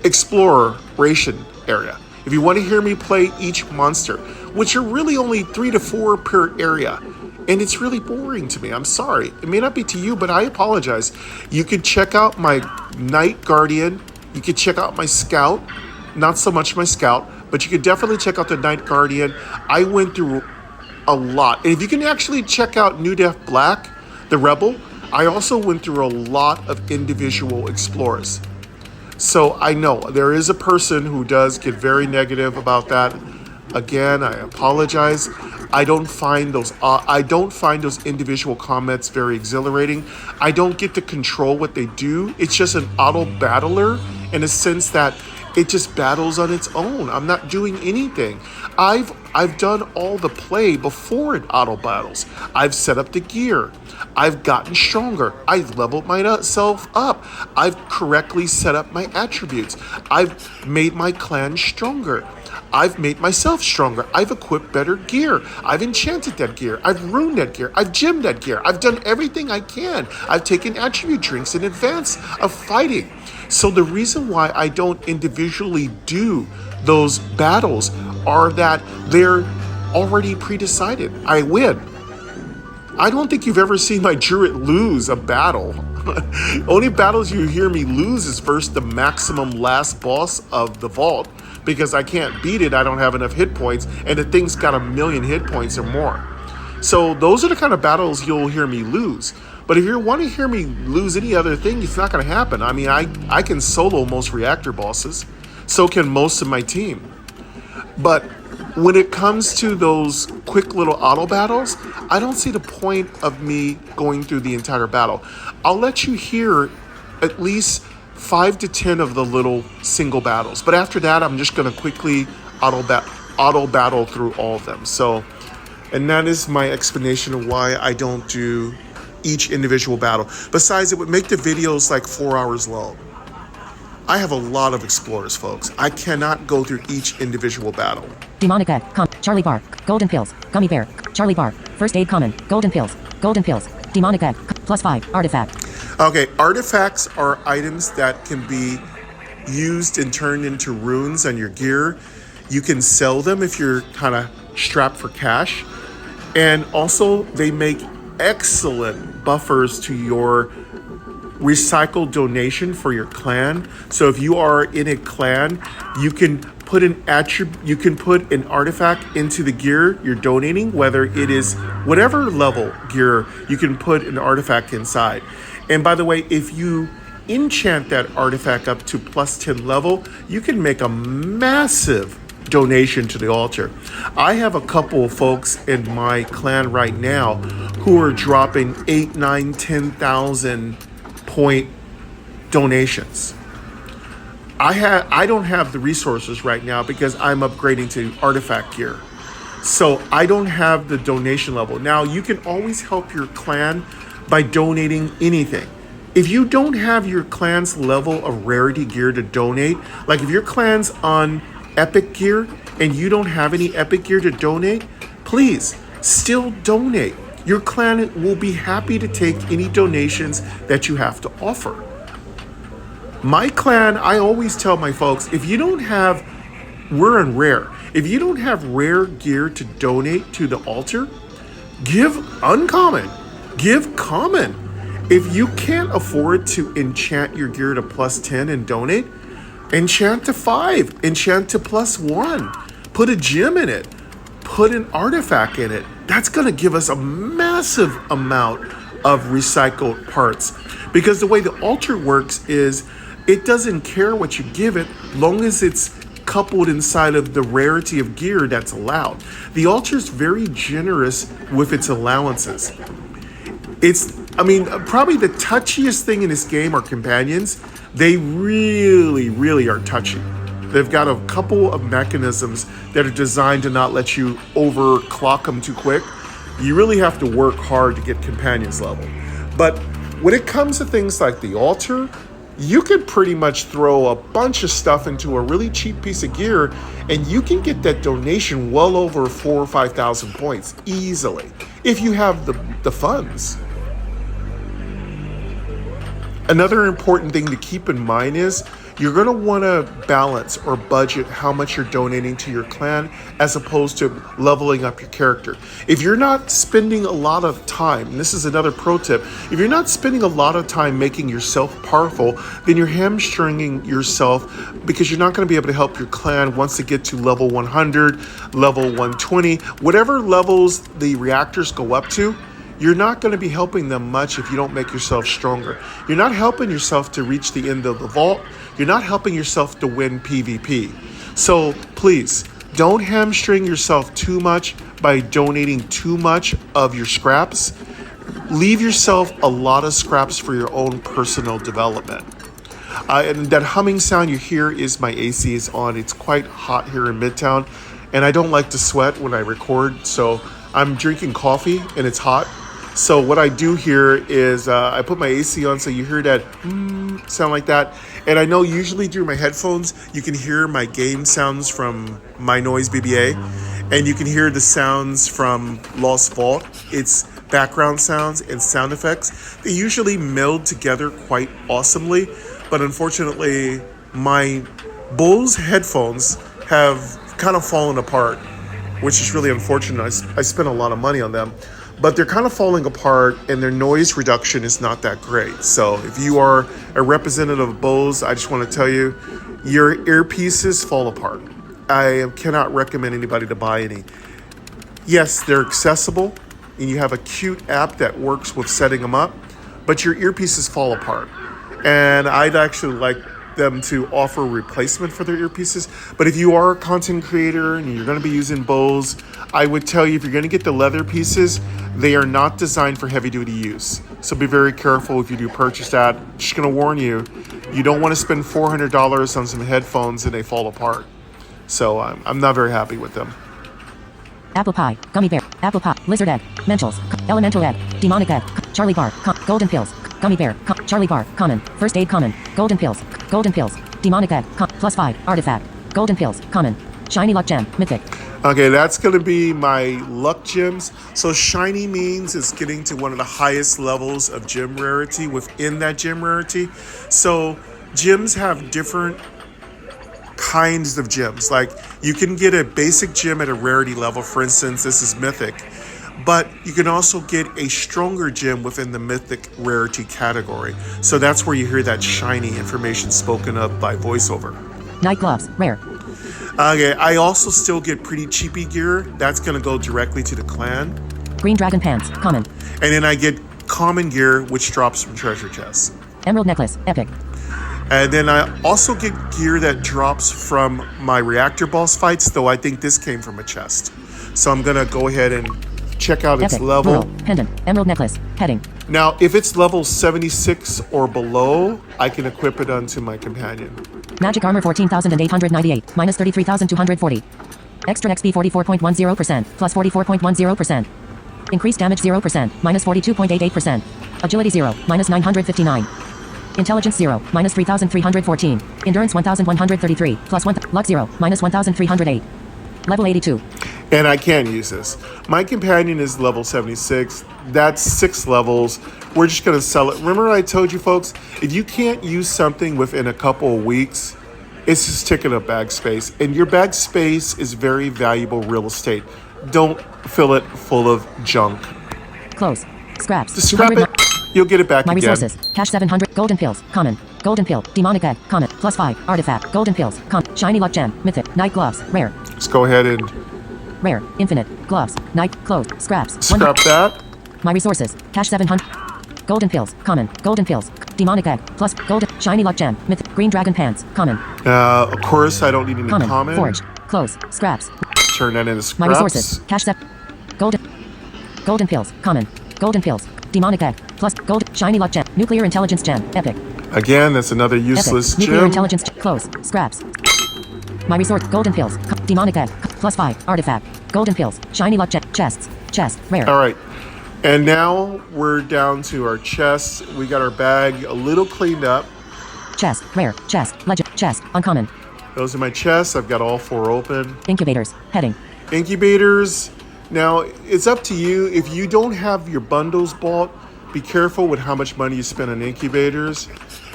exploration area, if you want to hear me play each monster, which are really only 3 to 4 per area, and it's really boring to me. I'm sorry. It may not be to you, but I apologize. You could check out my Knight Guardian. You could check out my Scout. Not so much my Scout, but you could definitely check out the Knight Guardian. I went through a lot. And if you can actually check out New Death Black, the Rebel, I also went through a lot of individual explorers. So I know there is a person who does get very negative about that. Again, I apologize. I don't find those individual comments very exhilarating. I don't get to control what they do. It's just an auto battler in a sense that it just battles on its own. I'm not doing anything. I've done all the play before it auto battles. I've set up the gear. I've gotten stronger. I've leveled myself up. I've correctly set up my attributes. I've made my clan stronger. I've made myself stronger. I've equipped better gear. I've enchanted that gear. I've ruined that gear. I've gemmed that gear. I've done everything I can. I've taken attribute drinks in advance of fighting. So the reason why I don't individually do those battles are that they're already pre-decided. I win. I don't think you've ever seen my Druid lose a battle. Only battles you hear me lose is versus the maximum last boss of the vault, because I can't beat it. I don't have enough hit points, and the thing's got 1,000,000 hit points or more. So those are the kind of battles you'll hear me lose. But if you want to hear me lose any other thing, it's not going to happen. I mean, I can solo most reactor bosses. So can most of my team. But when it comes to those quick little auto battles, I don't see the point of me going through the entire battle. I'll let you hear at least 5 to 10 of the little single battles. But after that, I'm just going to quickly auto battle through all of them. So, and that is my explanation of why I don't do each individual battle. Besides, it would make the videos like 4 hours long. I have a lot of explorers, folks. I cannot go through each individual battle. Demonic egg, Charlie bar, golden pills, gummy bear, Charlie bar, first aid common, golden pills, demonic egg, +5, artifact. Okay, artifacts are items that can be used and turned into runes on your gear. You can sell them if you're kind of strapped for cash. And also, they make excellent buffers to your recycled donation for your clan. So if you are in a clan, you can put an artifact into the gear you're donating, whether it is whatever level gear, you can put an artifact inside. And by the way, if you enchant that artifact up to +10 level, you can make a massive donation to the altar. I have a couple of folks in my clan right now who are dropping 8, 9, 10,000 point donations. I don't have the resources right now because I'm upgrading to artifact gear. So I don't have the donation level. Now you can always help your clan by donating anything. If you don't have your clan's level of rarity gear to donate, like if your clan's on epic gear and you don't have any epic gear to donate, please still donate. Your clan will be happy to take any donations that you have to offer. My clan, I always tell my folks, if you don't have, we're in rare. If you don't have rare gear to donate to the altar, give uncommon, give common. If you can't afford to enchant your gear to +10 and donate, enchant to 5, enchant to +1, put a gem in it, put an artifact in it. That's going to give us a massive amount of recycled parts. Because the way the altar works is it doesn't care what you give it, long as it's coupled inside of the rarity of gear that's allowed. The altar is very generous with its allowances. Probably the touchiest thing in this game are companions. They really, really are touchy. They've got a couple of mechanisms that are designed to not let you overclock them too quick. You really have to work hard to get companions level. But when it comes to things like the altar, you could pretty much throw a bunch of stuff into a really cheap piece of gear and you can get that donation well over 4,000 or 5,000 points easily if you have the funds. Another important thing to keep in mind is you're going to want to balance or budget how much you're donating to your clan as opposed to leveling up your character. If you're not spending a lot of time, and this is another pro tip, if you're not spending a lot of time making yourself powerful, then you're hamstringing yourself because you're not going to be able to help your clan once they get to level 100, level 120, whatever levels the reactors go up to. You're not going to be helping them much if you don't make yourself stronger. You're not helping yourself to reach the end of the vault. You're not helping yourself to win PvP. So please, don't hamstring yourself too much by donating too much of your scraps. Leave yourself a lot of scraps for your own personal development. And that humming sound you hear is my AC is on. It's quite hot here in Midtown, and I don't like to sweat when I record, so I'm drinking coffee and it's hot. So what I do here is I put my AC on so you hear that sound like that. And I know usually through my headphones, you can hear my game sounds from My Noise BBA. And you can hear the sounds from Lost Vault. It's background sounds and sound effects. They usually meld together quite awesomely. But unfortunately, my Bose headphones have kind of fallen apart, which is really unfortunate. I spent a lot of money on them. But they're kind of falling apart and their noise reduction is not that great. So if you are a representative of Bose, I just want to tell you, your earpieces fall apart. I cannot recommend anybody to buy any. Yes, they're accessible and you have a cute app that works with setting them up, but your earpieces fall apart. And I'd actually like them to offer a replacement for their earpieces. But if you are a content creator and you're going to be using Bose, I would tell you if you're going to get the leather pieces, they are not designed for heavy duty use. So be very careful if you do purchase that. Just going to warn you, you don't want to spend $400 on some headphones and they fall apart. So I'm not very happy with them. apple pie, gummy bear, apple pie, lizard egg, mentals, elemental egg, demonic egg, Charlie bar, golden pills, gummy bear, Charlie bar, common, first aid common, golden pills, demonic egg, +5, artifact, golden pills, common, shiny luck gem, mythic. Okay, that's going to be my luck gems. So shiny means it's getting to one of the highest levels of gem rarity within that gem rarity. So gems have different kinds of gems. Like you can get a basic gem at a rarity level. For instance, this is mythic. But you can also get a stronger gem within the mythic rarity category. So that's where you hear that shiny information spoken of by voiceover. Night gloves, rare. Okay, I also still get pretty cheapy gear. That's going to go directly to the clan. Green dragon pants, common. And then I get common gear, which drops from treasure chests. Emerald necklace, epic. And then I also get gear that drops from my reactor boss fights, though I think this came from a chest. So I'm going to go ahead and check out its epic. level. Rural, pendant, emerald necklace, heading. Now, if it's level 76 or below, I can equip it onto my companion. Magic armor 14,898, minus 33,240. Extra XP 44.10%, plus 44.10%. Increased damage 0%, minus 42.88%. Agility 0, minus 959. Intelligence 0, minus 3,314. Endurance 1,133, plus 1, luck 0, minus 1,308. Level 82. And I can use this. My companion is level 76. That's 6 levels. We're just going to sell it. Remember I told you folks, if you can't use something within a couple of weeks, it's just taking up bag space. And your bag space is very valuable real estate. Don't fill it full of junk. Close. Scraps. Just scrap it. You'll get it back My again. resources. Cash 700. Golden pills. Common. Golden pill. Demonic egg. Common. +5. Artifact. Golden pills. Shiny luck gem. Mythic. Night gloves. Rare. Let's go ahead and Rare. Infinite. Gloves. Night. Closed. Scraps. scrap that. My resources. Cash 700. Golden pills. Common. Golden pills. Demonic egg. Plus golden. Shiny luck gem. Mythic. Green dragon pants. Common. Of course, I don't need any common. Forged. Close. Scraps. Turn that into scraps. My resources. Cash set. Golden pills. Common. Golden pills. Demonic egg. Plus gold. Shiny luck gem. Nuclear intelligence gem. Epic. Again, that's another useless Epic. Nuclear gem. intelligence. Close. Scraps. My resource. Golden pills. Demonic egg. +5. Artifact. Golden pills. Shiny luck gem. Chests. Chest. Rare. All right. And now we're down to our chests. We got our bag a little cleaned up. Chest. Rare. Chest. Legend. Chest. Uncommon. Those are my chests. I've got all 4 open. Incubators. Heading. Incubators. Now, it's up to you. If you don't have your bundles bought, be careful with how much money you spend on incubators.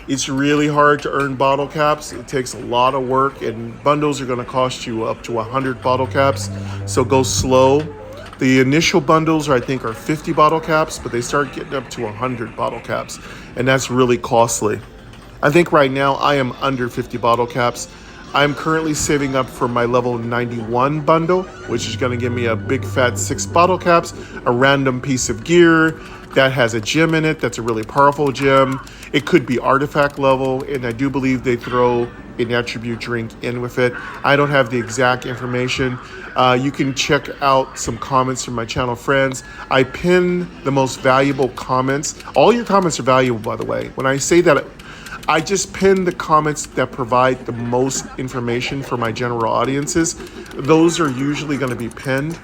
It's really hard to earn bottle caps. It takes a lot of work, and bundles are going to cost you up to 100 bottle caps. So go slow. The initial bundles, I think, are 50 bottle caps, but they start getting up to 100 bottle caps, and that's really costly. I think right now I am under 50 bottle caps. I'm currently saving up for my level 91 bundle, which is going to give me a big fat 6 bottle caps, a random piece of gear that has a gem in it that's a really powerful gem. It could be artifact level, and I do believe they throw an attribute drink in with it. I don't have the exact information. You can check out some comments from my channel friends. I pin the most valuable comments. All your comments are valuable, by the way. When I say that, I just pin the comments that provide the most information for my general audiences. Those are usually going to be pinned.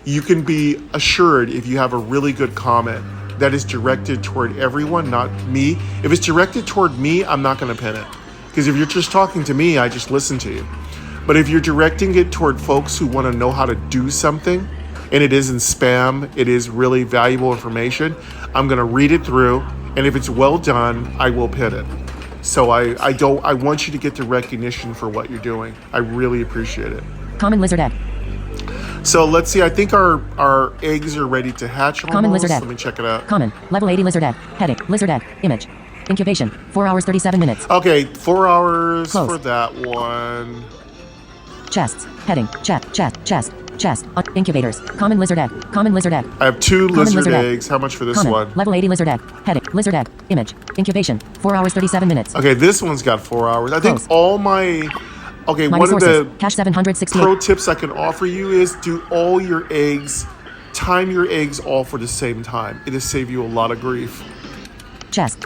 You can be assured if you have a really good comment that is directed toward everyone, not me. If it's directed toward me, I'm not going to pin it. Because if you're just talking to me, I just listen to you. But if you're directing it toward folks who want to know how to do something, and it isn't spam, it is really valuable information, I'm going to read it through, and if it's well done, I will pin it. So I want you to get the recognition for what you're doing. I really appreciate it. Common lizard egg. So let's see, I think our eggs are ready to hatch almost. Common lizard egg. Let me check it out. Common. Level 80 lizard egg. Heading. Lizard egg. Image. Incubation. 4 hours 37 minutes. Okay, 4 hours Close. for that one. Chests. Heading. Chest. Incubators. Common lizard egg. Common lizard egg. I have 2 Common lizard lizard egg. eggs. How much for this Common. one? Level 80 lizard egg. Heading. Lizard egg. Image. Incubation. 4 hours 37 minutes. Okay, this one's got 4 hours. I think Close. all my... Okay, My one resources. of the Cash 768. pro tips I can offer you is do all your eggs, time your eggs all for the same time. It'll save you a lot of grief. chest.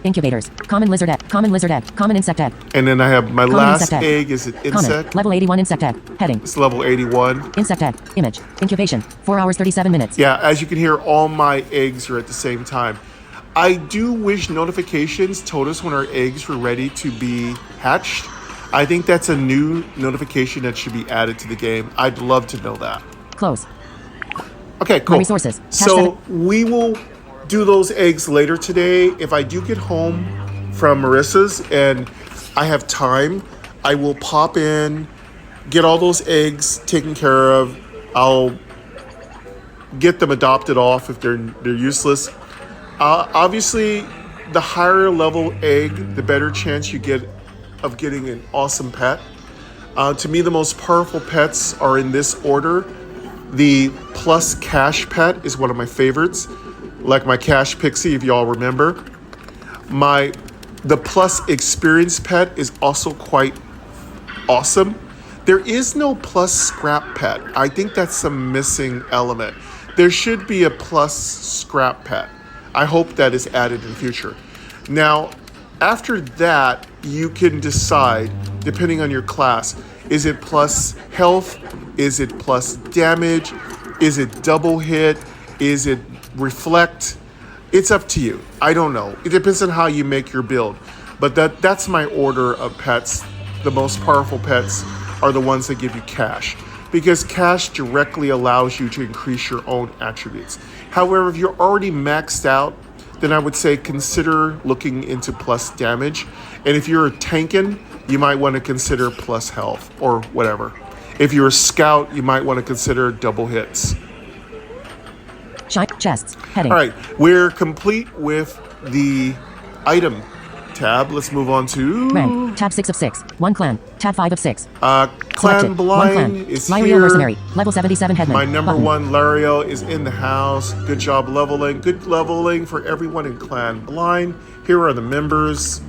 Incubators. Common lizard egg. Common insect egg. And then I have my Common last insect egg. egg is an Common. insect. Level 81 insect egg. Heading. It's level 81. Insect egg. Image. Incubation. 4 hours 37 minutes. Yeah, as you can hear, all my eggs are at the same time. I do wish notifications told us when our eggs were ready to be hatched. I think that's a new notification that should be added to the game. I'd love to know that. Close. Okay, cool. My resources. So we will do those eggs later today. If I do get home from Marissa's and I have time, I will pop in, get all those eggs taken care of. I'll get them adopted off if they're useless. Obviously, the higher level egg, the better chance you get of getting an awesome pet. To me, the most powerful pets are in this order. The plus cash pet is one of my favorites, like my cash pixie, if y'all remember. The plus experience pet is also quite awesome. There is no plus scrap pet. I think that's a missing element. There should be a plus scrap pet. I hope that is added in the future. Now, after that, you can decide, depending on your class, is it plus health? Is it plus damage? Is it double hit? Is it reflect? It's up to you. I don't know. It depends on how you make your build. But that's my order of pets. The most powerful pets are the ones that give you cash, because cash directly allows you to increase your own attributes. However, if you're already maxed out, then I would say consider looking into plus damage. And if you're a tankin', you might want to consider plus health or whatever. If you're a scout, you might want to consider double hits. Chests. Heading. All right, we're complete with the item tab. Let's move on to Rank. Tab 6 of 6. 1 clan. Tab 5 of 6. Clan Selected. Blind 1 clan. is Lyriel here. Mercenary. Level 77 Headman. My number Button. 1 Lariel is in the house. Good job leveling. Good leveling for everyone in Clan Blind. Here are the members.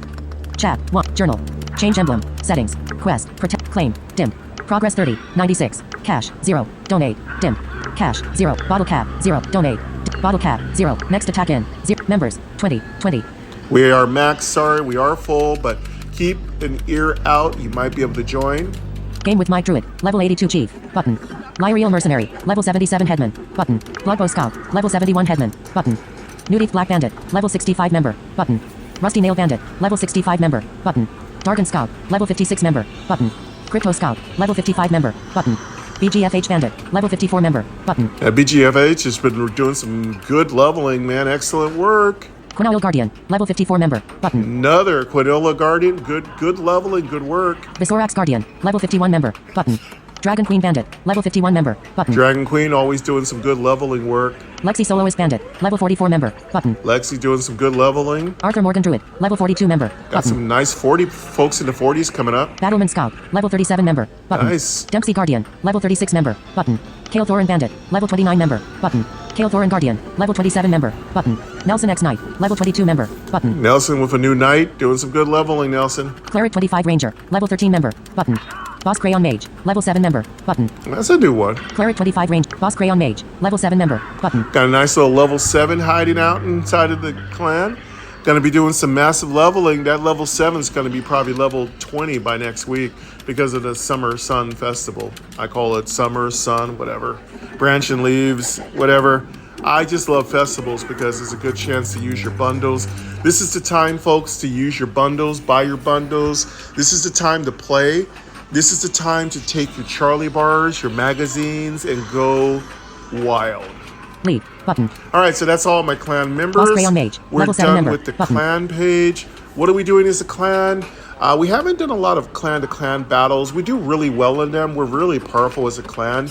Chat. 1. Journal. Change emblem. Settings. Quest. Protect. Claim. Dim. Progress 30. 96. Cash. 0. Donate. Dim. Cash. 0. Bottle cap. 0. Donate. Bottle cap. 0. Next attack in. 0. Members. 20. We are max. Sorry, we are full, but keep an ear out. You might be able to join. Game with Mike Druid. Level 82 Chief. Button. Lyriel Mercenary. Level 77 Headman. Button. Bloodbow Scout. Level 71 Headman. Button. Nudith Black Bandit. Level 65 member. Button. Rusty Nail Bandit. Level 65 member. Button. Darken Scout. Level 56 member. Button. Crypto Scout. Level 55 member. Button. BGFH Bandit. Level 54 member. Button. BGFH has been doing some good leveling, man. Excellent work. Quinoa Guardian. Level 54 member. Button. Another Quinoa Guardian. Good leveling. Good work. Visorax Guardian. Level 51 member. Button. Dragon Queen Bandit. Level 51 member. Button. Dragon Queen always doing some good leveling work. Lexi Soloist Bandit. Level 44 member. Button. Lexi doing some good leveling. Arthur Morgan Druid. Level 42 member. Got Button. some nice 40 folks in the 40s coming up. Battleman Scout. Level 37 member. Button. Nice. Dempsey Guardian. Level 36 member. Button. Kale Thorin Bandit. Level 29 member. Button. Kale Thorin Guardian. Level 27 member. Button. Nelson X Knight. Level 22 member. Button. Nelson with a new knight. Doing some good leveling, Nelson. Cleric 25 Ranger. Level 13 member. Button. Boss Crayon Mage. Level 7 member. Button. That's a new one. Cleric 25 Range. Boss Crayon Mage. Level 7 member. Button. Got a nice little level 7 hiding out inside of the clan. Gonna be doing some massive leveling. That level 7 is gonna be probably level 20 by next week because of the Summer Sun Festival. I call it Summer Sun, whatever. Branch and leaves, whatever. I just love festivals because it's a good chance to use your bundles. This is the time, folks, to use your bundles, buy your bundles. This is the time to play. This is the time to take your Charlie bars, your magazines, and go wild. Lead. Button. All right, so that's all my clan members. Boss Crayon Mage. We're Level 7 done member. with the Button. clan page. What are we doing as a clan? We haven't done a lot of clan-to-clan battles. We do really well in them. We're really powerful as a clan.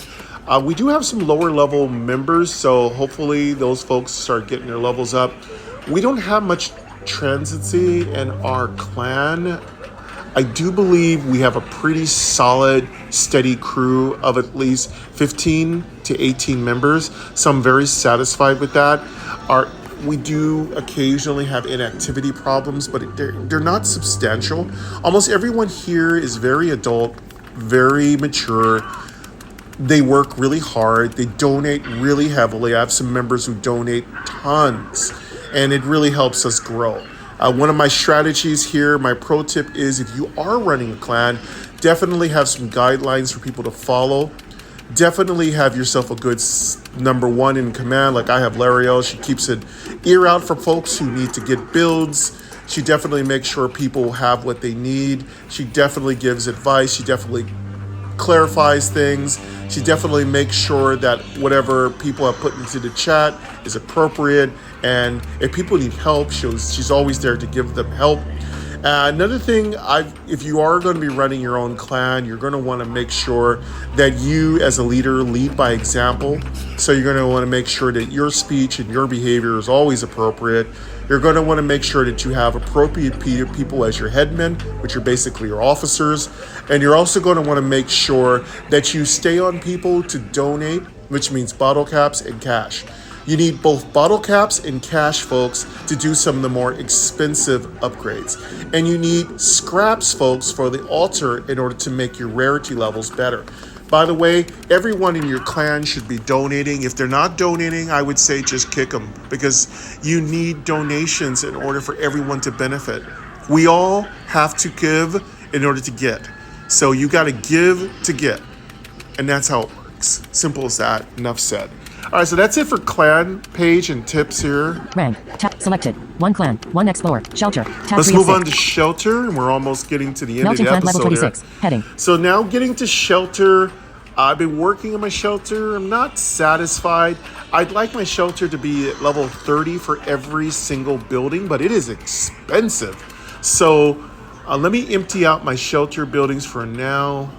We do have some lower level members, so hopefully those folks start getting their levels up. We don't have much transiency in our clan. I do believe we have a pretty solid, steady crew of at least 15 to 18 members, so I'm very satisfied with that. We do occasionally have inactivity problems, but they're not substantial. Almost everyone here is very adult, very mature. They work really hard. They donate really heavily. I have some members who donate tons. and it really helps us grow. One of my strategies here, my pro tip is if you are running a clan, definitely have some guidelines for people to follow. Definitely have yourself a good number one in command. Like I have Lariel. She keeps an ear out for folks who need to get builds. She definitely makes sure people have what they need. She definitely gives advice. She definitely clarifies things. She definitely makes sure that whatever people have put into the chat is appropriate. And if people need help, she's always there to give them help. Another thing, if you are going to be running your own clan, you're going to want to make sure that you as a leader lead by example. So you're going to want to make sure that your speech and your behavior is always appropriate. You're going to want to make sure that you have appropriate people as your headmen, which are basically your officers. And you're also going to want to make sure that you stay on people to donate, which means bottle caps and cash. You need both bottle caps and cash, folks, to do some of the more expensive upgrades. And you need scraps, folks, for the altar in order to make your rarity levels better. By the way, everyone in your clan should be donating. If they're not donating, I would say just kick them, because you need donations in order for everyone to benefit. We all have to give in order to get. So you got to give to get. And that's how it works. Simple as that. Enough said. All right, so that's it for clan page and tips here. Rank. Tab selected. 1 clan. 1 explorer. Shelter. Tab Let's 3 of move on 6. to shelter, and we're almost getting to the end Melting of the plant level episode 26. here. Heading. So now getting to shelter, I've been working on my shelter. I'm not satisfied. I'd like my shelter to be at level 30 for every single building, but it is expensive. So let me empty out my shelter buildings for now.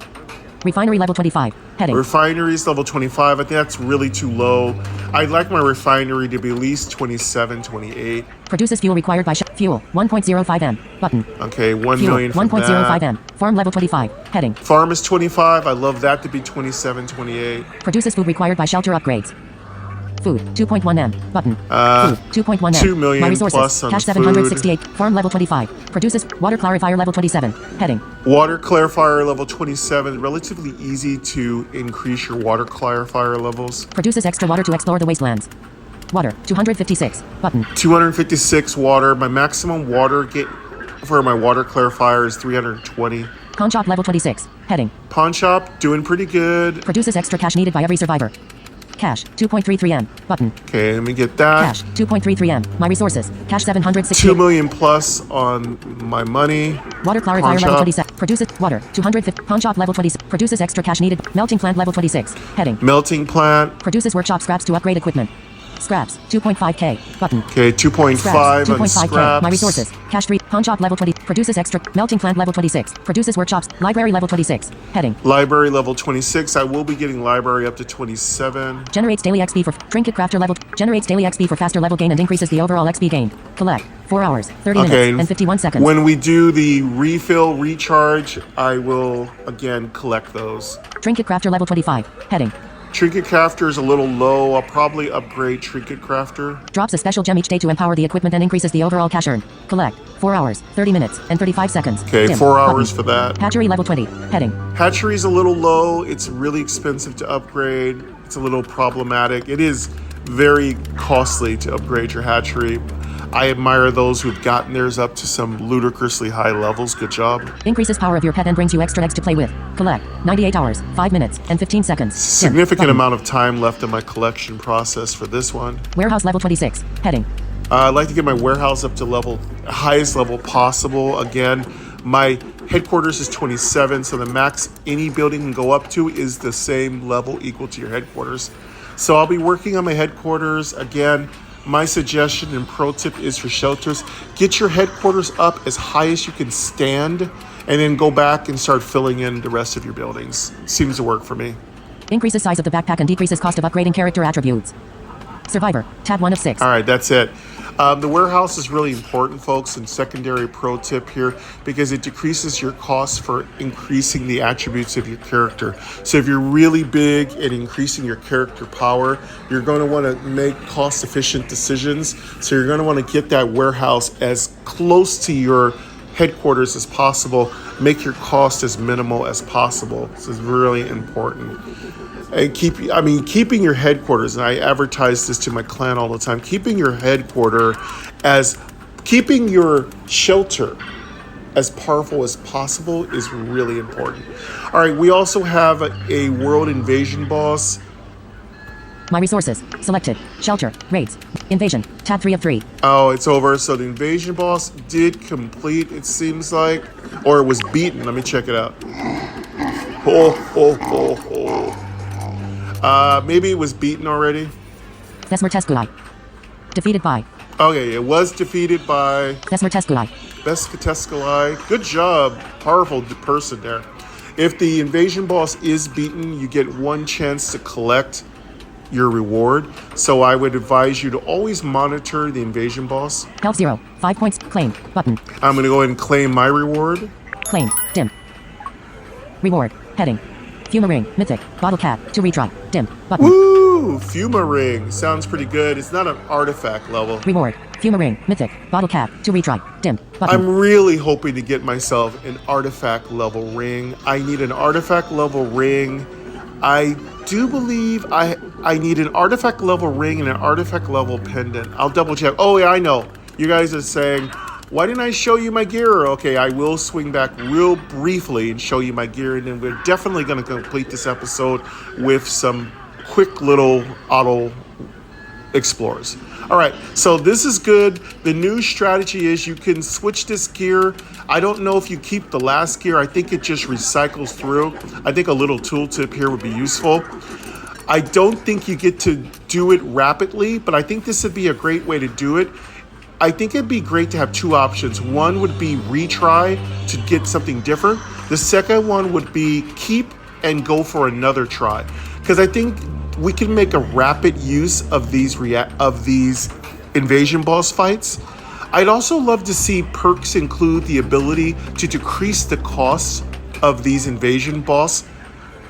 Refinery level 25. Heading. Refineries level 25. I think that's really too low. I'd like my refinery to be at least 27, 28. Produces fuel required by fuel 1.05 M. Button. Okay, 1 Fuel million from 1.05 that. M. Farm level 25. Heading. Farm is 25. I love that to be 27, 28. Produces food required by shelter upgrades. Food 2.1 M. Button. Food 2.1 M. 2 million My resources. plus on Cash the 768. Farm level 25. Produces water clarifier level 27. Heading. Water clarifier level 27. Relatively easy to increase your water clarifier levels. Produces extra water to explore the wastelands. Water 256. Button. 256 water. My maximum water get for my water clarifier is 320. Pawn shop level 26. Heading. Pawn shop doing pretty good. Produces extra cash needed by every survivor. Cash 2.33 M. Button. Okay, let me get that. Cash 2.33 M. My resources. Cash 768. 2 million plus on my money. Water Pawn clarifier level shop. 27. Produces water 250. Pawn shop level 26. Produces extra cash needed. Melting plant level 26. Heading. Melting plant. Produces workshop scraps to upgrade equipment. Scraps 2.5K. Button. Okay, 2.5 Scraps on 2.5K. scraps. My resources. Cash 3. Pawn shop level 20. Produces extra. Melting plant level 26. Produces workshops. Library level 26. Heading. Library level 26. I will be getting library up to 27. Generates daily XP for trinket crafter level. Generates daily XP for faster level gain and increases the overall XP gained. Collect. 4 hours, 30 minutes, and 51 seconds. When we do the refill recharge, I will again collect those. Trinket crafter level 25. Heading. Trinket crafter is a little low. I'll probably upgrade trinket crafter. Drops a special gem each day to empower the equipment and increases the overall cash earned. Collect. 4 hours, 30 minutes, and 35 seconds. Okay, Dim. 4 hours Button. for that. Hatchery level 20. Heading. Hatchery's a little low. It's really expensive to upgrade. It's a little problematic. It is very costly to upgrade your hatchery. I admire those who've gotten theirs up to some ludicrously high levels. Good job. Increases power of your pet and brings you extra eggs to play with. Collect. 98 hours, 5 minutes, and 15 seconds. Dim. Significant Button. amount of time left in my collection process for this one. Warehouse level 26. Heading. I'd like to get my warehouse up to highest level possible. Again, my headquarters is 27, so the max any building can go up to is the same level equal to your headquarters. So I'll be working on my headquarters. Again, my suggestion and pro tip is for shelters, get your headquarters up as high as you can stand, and then go back and start filling in the rest of your buildings. Seems to work for me. Increases size of the backpack and decreases cost of upgrading character attributes. Survivor. Tab 1 of 6. All right, that's it. The warehouse is really important, folks, and secondary pro tip here, because it decreases your costs for increasing the attributes of your character. So if you're really big at increasing your character power, you're going to want to make cost-efficient decisions. So you're going to want to get that warehouse as close to your headquarters as possible. Make your cost as minimal as possible. This is really important. And keeping your headquarters, and I advertise this to my clan all the time, keeping your keeping your shelter as powerful as possible is really important. All right, we also have a world invasion boss. My resources. Selected. Shelter. Raids. Invasion. Tab 3 of 3. Oh, it's over. So the invasion boss did complete, it seems like. Or it was beaten. Let me check it out. Maybe it was beaten already. Desmertesculai. Defeated by. Okay, it was defeated by Desmertesculai. Beskatesculai. Good job. Powerful person there. If the invasion boss is beaten, you get one chance to collect your reward. So I would advise you to always monitor the invasion boss. Health 0. 5 points. Claimed. Button. I'm going to go ahead and claim my reward. Claimed. Dim. Reward. Heading. Fuma ring. Mythic. Bottle cap. To retry. Dim. Button. Woo! Fuma ring. Sounds pretty good. It's not an artifact level. Reward. Fuma ring. Mythic. Bottle cap. To retry. Dim. Button. I'm really hoping to get myself an artifact level ring. I need an artifact level ring. I do believe I need an artifact level ring and an artifact level pendant. I'll double check. Oh yeah, I know. You guys are saying, why didn't I show you my gear? Okay, I will swing back real briefly and show you my gear, and then we're definitely going to complete this episode with some quick little auto explorers. All right, so this is good. The new strategy is you can switch this gear. I don't know if you keep the last gear. I think it just recycles through. I think a little tooltip here would be useful. I don't think you get to do it rapidly, but I think this would be a great way to do it. I think it'd be great to have two options. One would be retry to get something different. The second one would be keep and go for another try. Because I think we can make a rapid use of these invasion boss fights. I'd also love to see perks include the ability to decrease the costs of these invasion boss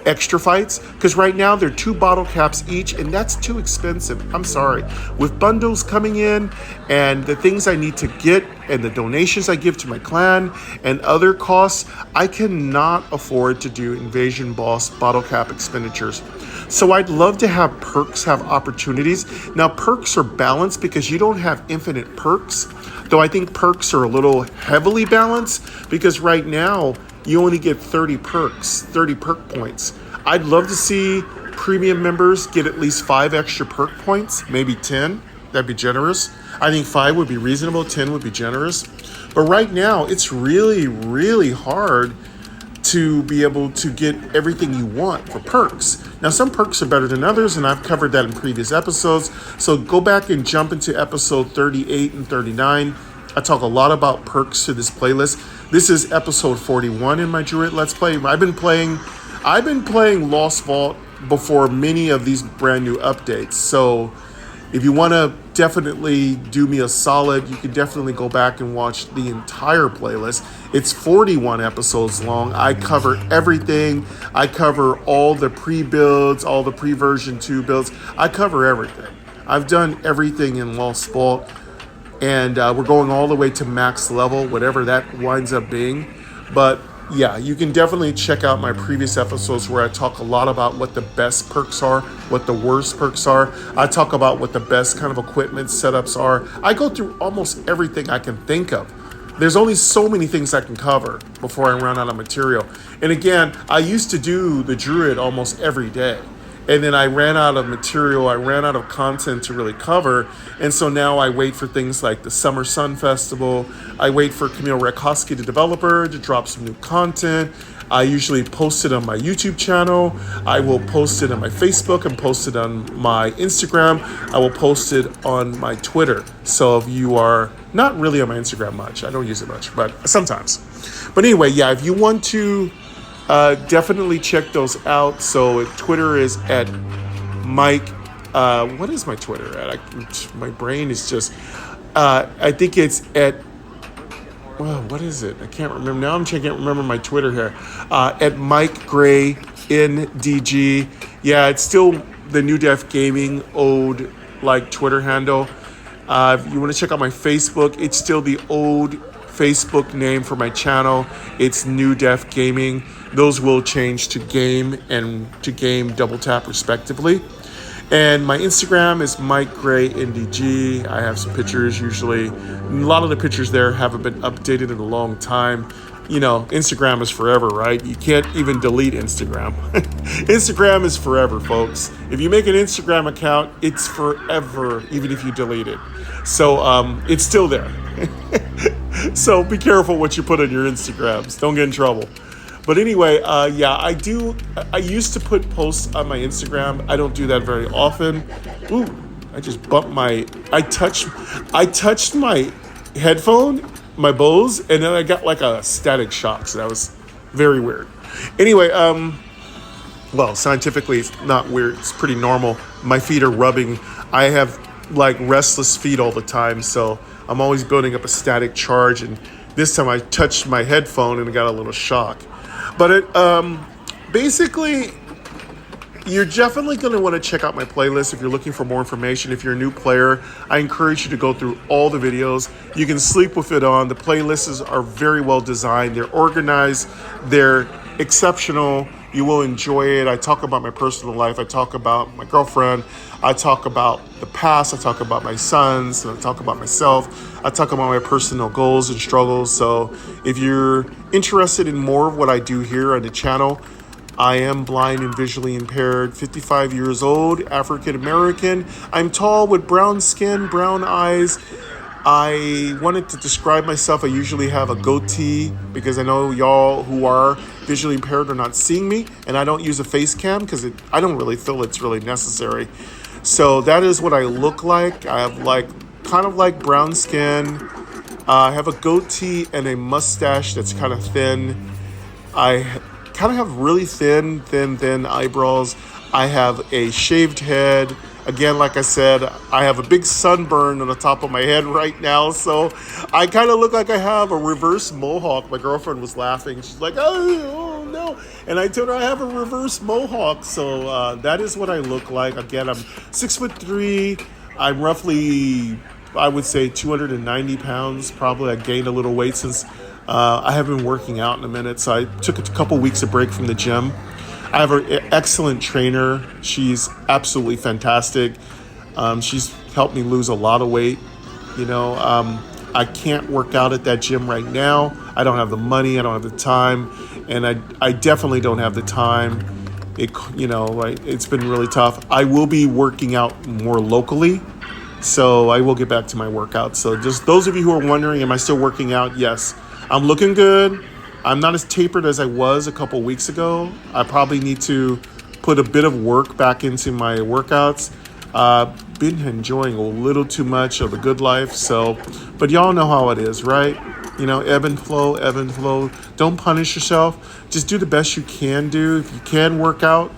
extra fights, because right now they're 2 bottle caps each, and that's too expensive. I'm sorry. With bundles coming in and the things I need to get and the donations I give to my clan and other costs, I cannot afford to do invasion boss bottle cap expenditures. So I'd love to have perks have opportunities. Now perks are balanced because you don't have infinite perks, though I think perks are a little heavily balanced because right now you only get 30 perk points. I'd love to see premium members get at least 5 extra perk points, maybe 10. That'd be generous. I think 5 would be reasonable, 10 would be generous. But right now, it's really, really hard to be able to get everything you want for perks. Now, some perks are better than others, and I've covered that in previous episodes. So go back and jump into episode 38 and 39. I talk a lot about perks to this playlist. This is episode 41 in my Druid Let's Play. I've been playing Lost Vault before many of these brand new updates. So if you want to definitely do me a solid, you can definitely go back and watch the entire playlist. It's 41 episodes long. I cover everything. I cover all the pre-builds, all the pre-version 2 builds. I cover everything. I've done everything in Lost Vault. And we're going all the way to max level, whatever that winds up being. But yeah, you can definitely check out my previous episodes where I talk a lot about what the best perks are, what the worst perks are. I talk about what the best kind of equipment setups are. I go through almost everything I can think of. There's only so many things I can cover before I run out of material. And again, I used to do the Druid almost every day. And then I ran out of material, I ran out of content to really cover. And so now I wait for things like the Summer Sun Festival. I wait for Camille Rakowski, the developer, to drop some new content. I usually post it on my YouTube channel. I will post it on my Facebook and post it on my Instagram. I will post it on my Twitter. So if you are not really on my Instagram much, I don't use it much, but sometimes. But anyway, yeah, if you want to definitely check those out. So Twitter is at Mike. What is my Twitter at? My brain is just. I think it's at. Well, what is it? I can't remember now. I can't remember my Twitter here. At Mike Gray NDG. Yeah, it's still the New Def Gaming old Twitter handle. If you want to check out my Facebook, it's still the old Facebook name for my channel. It's New Def Gaming. Those will change to Game and to Game Double Tap respectively. And my Instagram is Mike Gray NDG. I have some pictures usually. A lot of the pictures there haven't been updated in a long time. You know, Instagram is forever, right? You can't even delete Instagram. Instagram is forever, folks. If you make an Instagram account, it's forever, even if you delete it. So it's still there. So be careful what you put on your Instagrams. Don't get in trouble. But anyway, yeah, I used to put posts on my Instagram. I don't do that very often. Ooh, I just bumped I touched my headphone, my Bose, and then I got like a static shock. So that was very weird. Anyway, well, scientifically, it's not weird. It's pretty normal. My feet are rubbing. I have like restless feet all the time. So I'm always building up a static charge. And this time I touched my headphone and I got a little shock. But it, basically, you're definitely going to want to check out my playlist if you're looking for more information. If you're a new player, I encourage you to go through all the videos. You can sleep with it on. The playlists are very well designed. They're organized. They're exceptional. You will enjoy it. I talk about my personal life. I talk about my girlfriend. I talk about the past. I talk about my sons. I talk about myself. I talk about my personal goals and struggles. So if you're interested in more of what I do here on the channel, I am blind and visually impaired, 55 years old, African American. I'm tall with brown skin, brown eyes. I wanted to describe myself. I usually have a goatee because I know y'all who are visually impaired are not seeing me, and I don't use a face cam because I don't really feel it's really necessary. So that is what I look like. I have kind of like brown skin. I have a goatee and a mustache that's kind of thin. I kind of have really thin eyebrows. I have a shaved head. Again, like I said, I have a big sunburn on the top of my head right now, so I kind of look like I have a reverse mohawk. My girlfriend was laughing. She's like, oh no. And I told her I have a reverse mohawk, so that is what I look like. Again, I'm 6'3". I'm roughly, I would say, 290 pounds. Probably I gained a little weight since I haven't been working out in a minute, so I took a couple weeks of break from the gym. I have an excellent trainer. She's absolutely fantastic. She's helped me lose a lot of weight. You know, I can't work out at that gym right now. I don't have the money. I don't have the time. And I definitely don't have the time. It's been really tough. I will be working out more locally. So I will get back to my workouts. So just those of you who are wondering, am I still working out? Yes. I'm looking good. I'm not as tapered as I was a couple weeks ago. I probably need to put a bit of work back into my workouts. Been enjoying a little too much of the good life. But y'all know how it is, right? You know, ebb and flow. Don't punish yourself. Just do the best you can do. If you can work out.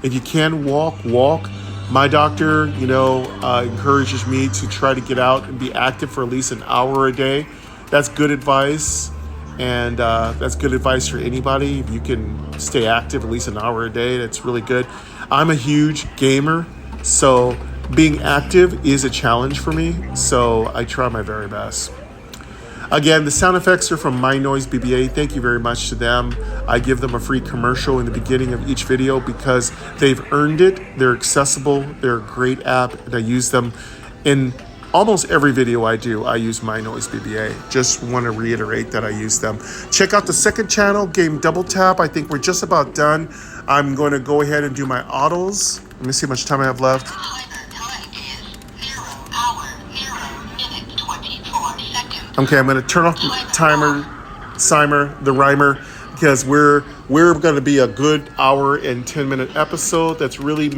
If you can walk. My doctor, encourages me to try to get out and be active for at least an hour a day. That's good advice. And that's good advice for anybody. If you can stay active at least an hour a day, that's really good. I'm a huge gamer, so being active is a challenge for me. So I try my very best. Again, the sound effects are from My Noise BBA. Thank you very much to them. I give them a free commercial in the beginning of each video because they've earned it. They're accessible. They're a great app, and I use them in almost every video I do. I use My Noise BBA. Just want to reiterate that I use them. Check out the second channel, Game Double Tap. I think we're just about done. I'm going to go ahead and do my autos. Let me see how much time I have left. Okay, I'm going to turn off the rhymer, because we're going to be a good hour and 10-minute episode. That's really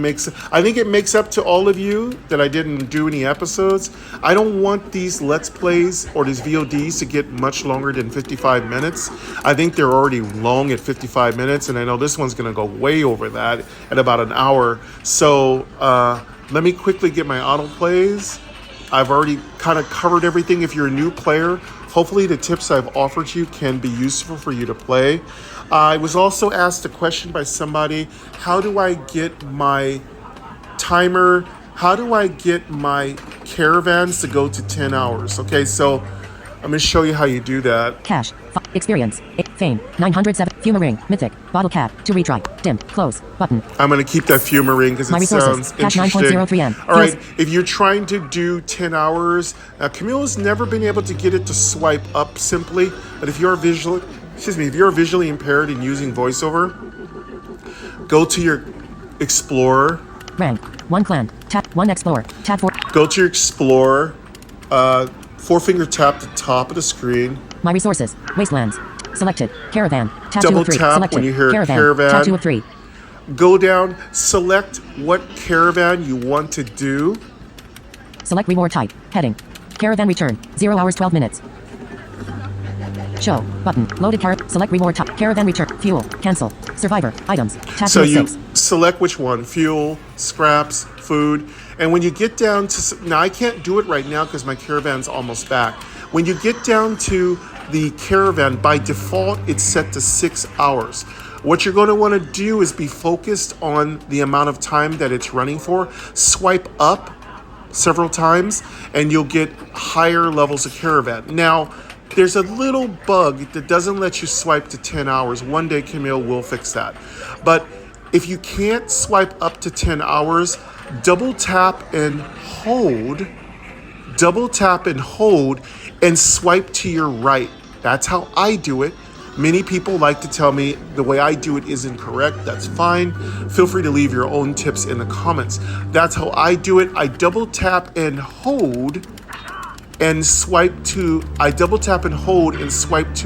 I think it makes up to all of you that I didn't do any episodes. I don't want these Let's Plays or these VODs to get much longer than 55 minutes. I think they're already long at 55 minutes, and I know this one's going to go way over that at about an hour. So let me quickly get my autoplays. I've already kind of covered everything. If you're a new player, hopefully the tips I've offered you can be useful for you to play. I was also asked a question by somebody, how do I get my timer? How do I get my caravans to go to 10 hours? Okay, so I'm going to show you how you do that. Cash. Experience. Fame. 907. Fuma ring. Mythic. Bottle cap. To retry. Dim. Close. Button. I'm going to keep that Fuma ring because My it resources. sounds Cash interesting. 9.03 All right, if you're trying to do 10 hours, Camille has never been able to get it to swipe up simply, but if you're if you're visually impaired and using voiceover, go to your Explorer. Rank. 1 clan. Tap 1 explorer. Tab 4. Go to your Explorer. 4-finger tap the top of the screen. My resources. Wastelands. Selected. Caravan. Tab Double 2 of 3. tap Selected. when you hear Caravan. Tab 2 of 3. Go down, select what caravan you want to do. Select reward type. Heading. Caravan return. 0 hours 12 minutes. Show. Button. Loaded select reward type. Caravan return. Fuel. Cancel. Survivor. Items. Tab So 2 of you 6. select which one. Fuel, scraps, food. And when you get down to... Now, I can't do it right now because my caravan's almost back. When you get down to the caravan, by default, it's set to 6 hours. What you're going to want to do is be focused on the amount of time that it's running for. Swipe up several times, and you'll get higher levels of caravan. Now, there's a little bug that doesn't let you swipe to 10 hours. One day, Camille will fix that. But if you can't swipe up to 10 hours, double tap and hold, and swipe to your right. That's how I do it. Many people like to tell me the way I do it isn't correct. That's fine. Feel free to leave your own tips in the comments. That's how I do it. I double tap and hold and swipe to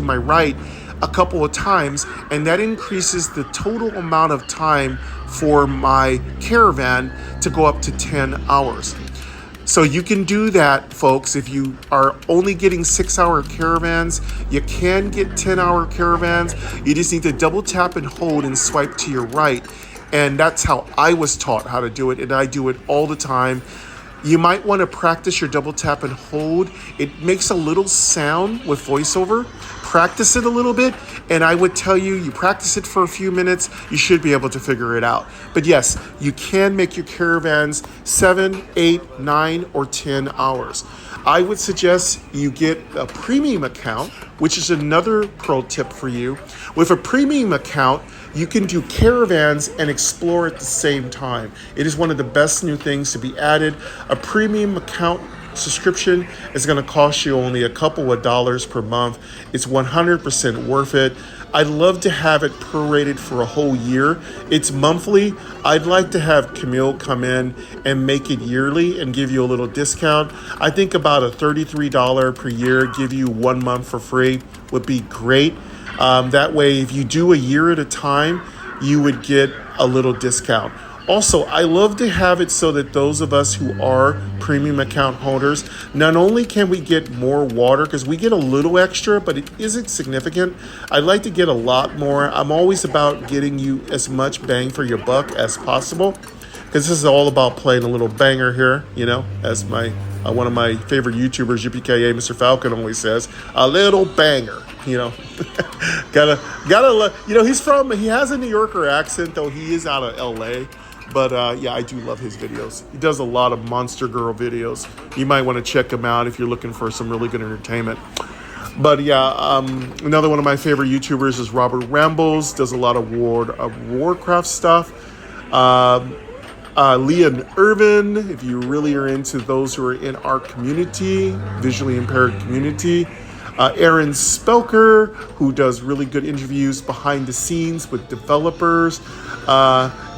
my right a couple of times, and that increases the total amount of time for my caravan to go up to 10 hours. So you can do that, folks. If you are only getting 6-hour caravans, you can get 10-hour caravans. You just need to double tap and hold and swipe to your right. And that's how I was taught how to do it, and I do it all the time. You might want to practice your double tap and hold. It makes a little sound with voiceover. Practice it a little bit, and I would tell you, you practice it for a few minutes, you should be able to figure it out. But yes, you can make your caravans 7, 8, 9, or 10 hours. I would suggest you get a premium account, which is another pro tip for you. With a premium account, you can do caravans and explore at the same time. It is one of the best new things to be added. A premium account subscription is going to cost you only a couple of dollars per month. It's 100% worth it. I'd love to have it prorated for a whole year. It's monthly. I'd like to have Camille come in and make it yearly and give you a little discount. I think about a $33 per year, give you 1 month for free would be great. That way, if you do a year at a time, you would get a little discount. Also, I love to have it so that those of us who are premium account holders, not only can we get more water, because we get a little extra, but it isn't significant. I'd like to get a lot more. I'm always about getting you as much bang for your buck as possible, because this is all about playing a little banger here, as my one of my favorite YouTubers, UPKA, Mr. Falcon, always says, a little banger. Gotta, he has a New Yorker accent, though he is out of LA. But yeah, I do love his videos. He does a lot of Monster Girl videos. You might want to check him out if you're looking for some really good entertainment. But yeah, another one of my favorite YouTubers is Robert Rambles. Does a lot of Warcraft stuff. Leon Irvin, if you really are into those who are in our community, visually impaired community. Aaron Spelker, who does really good interviews behind the scenes with developers.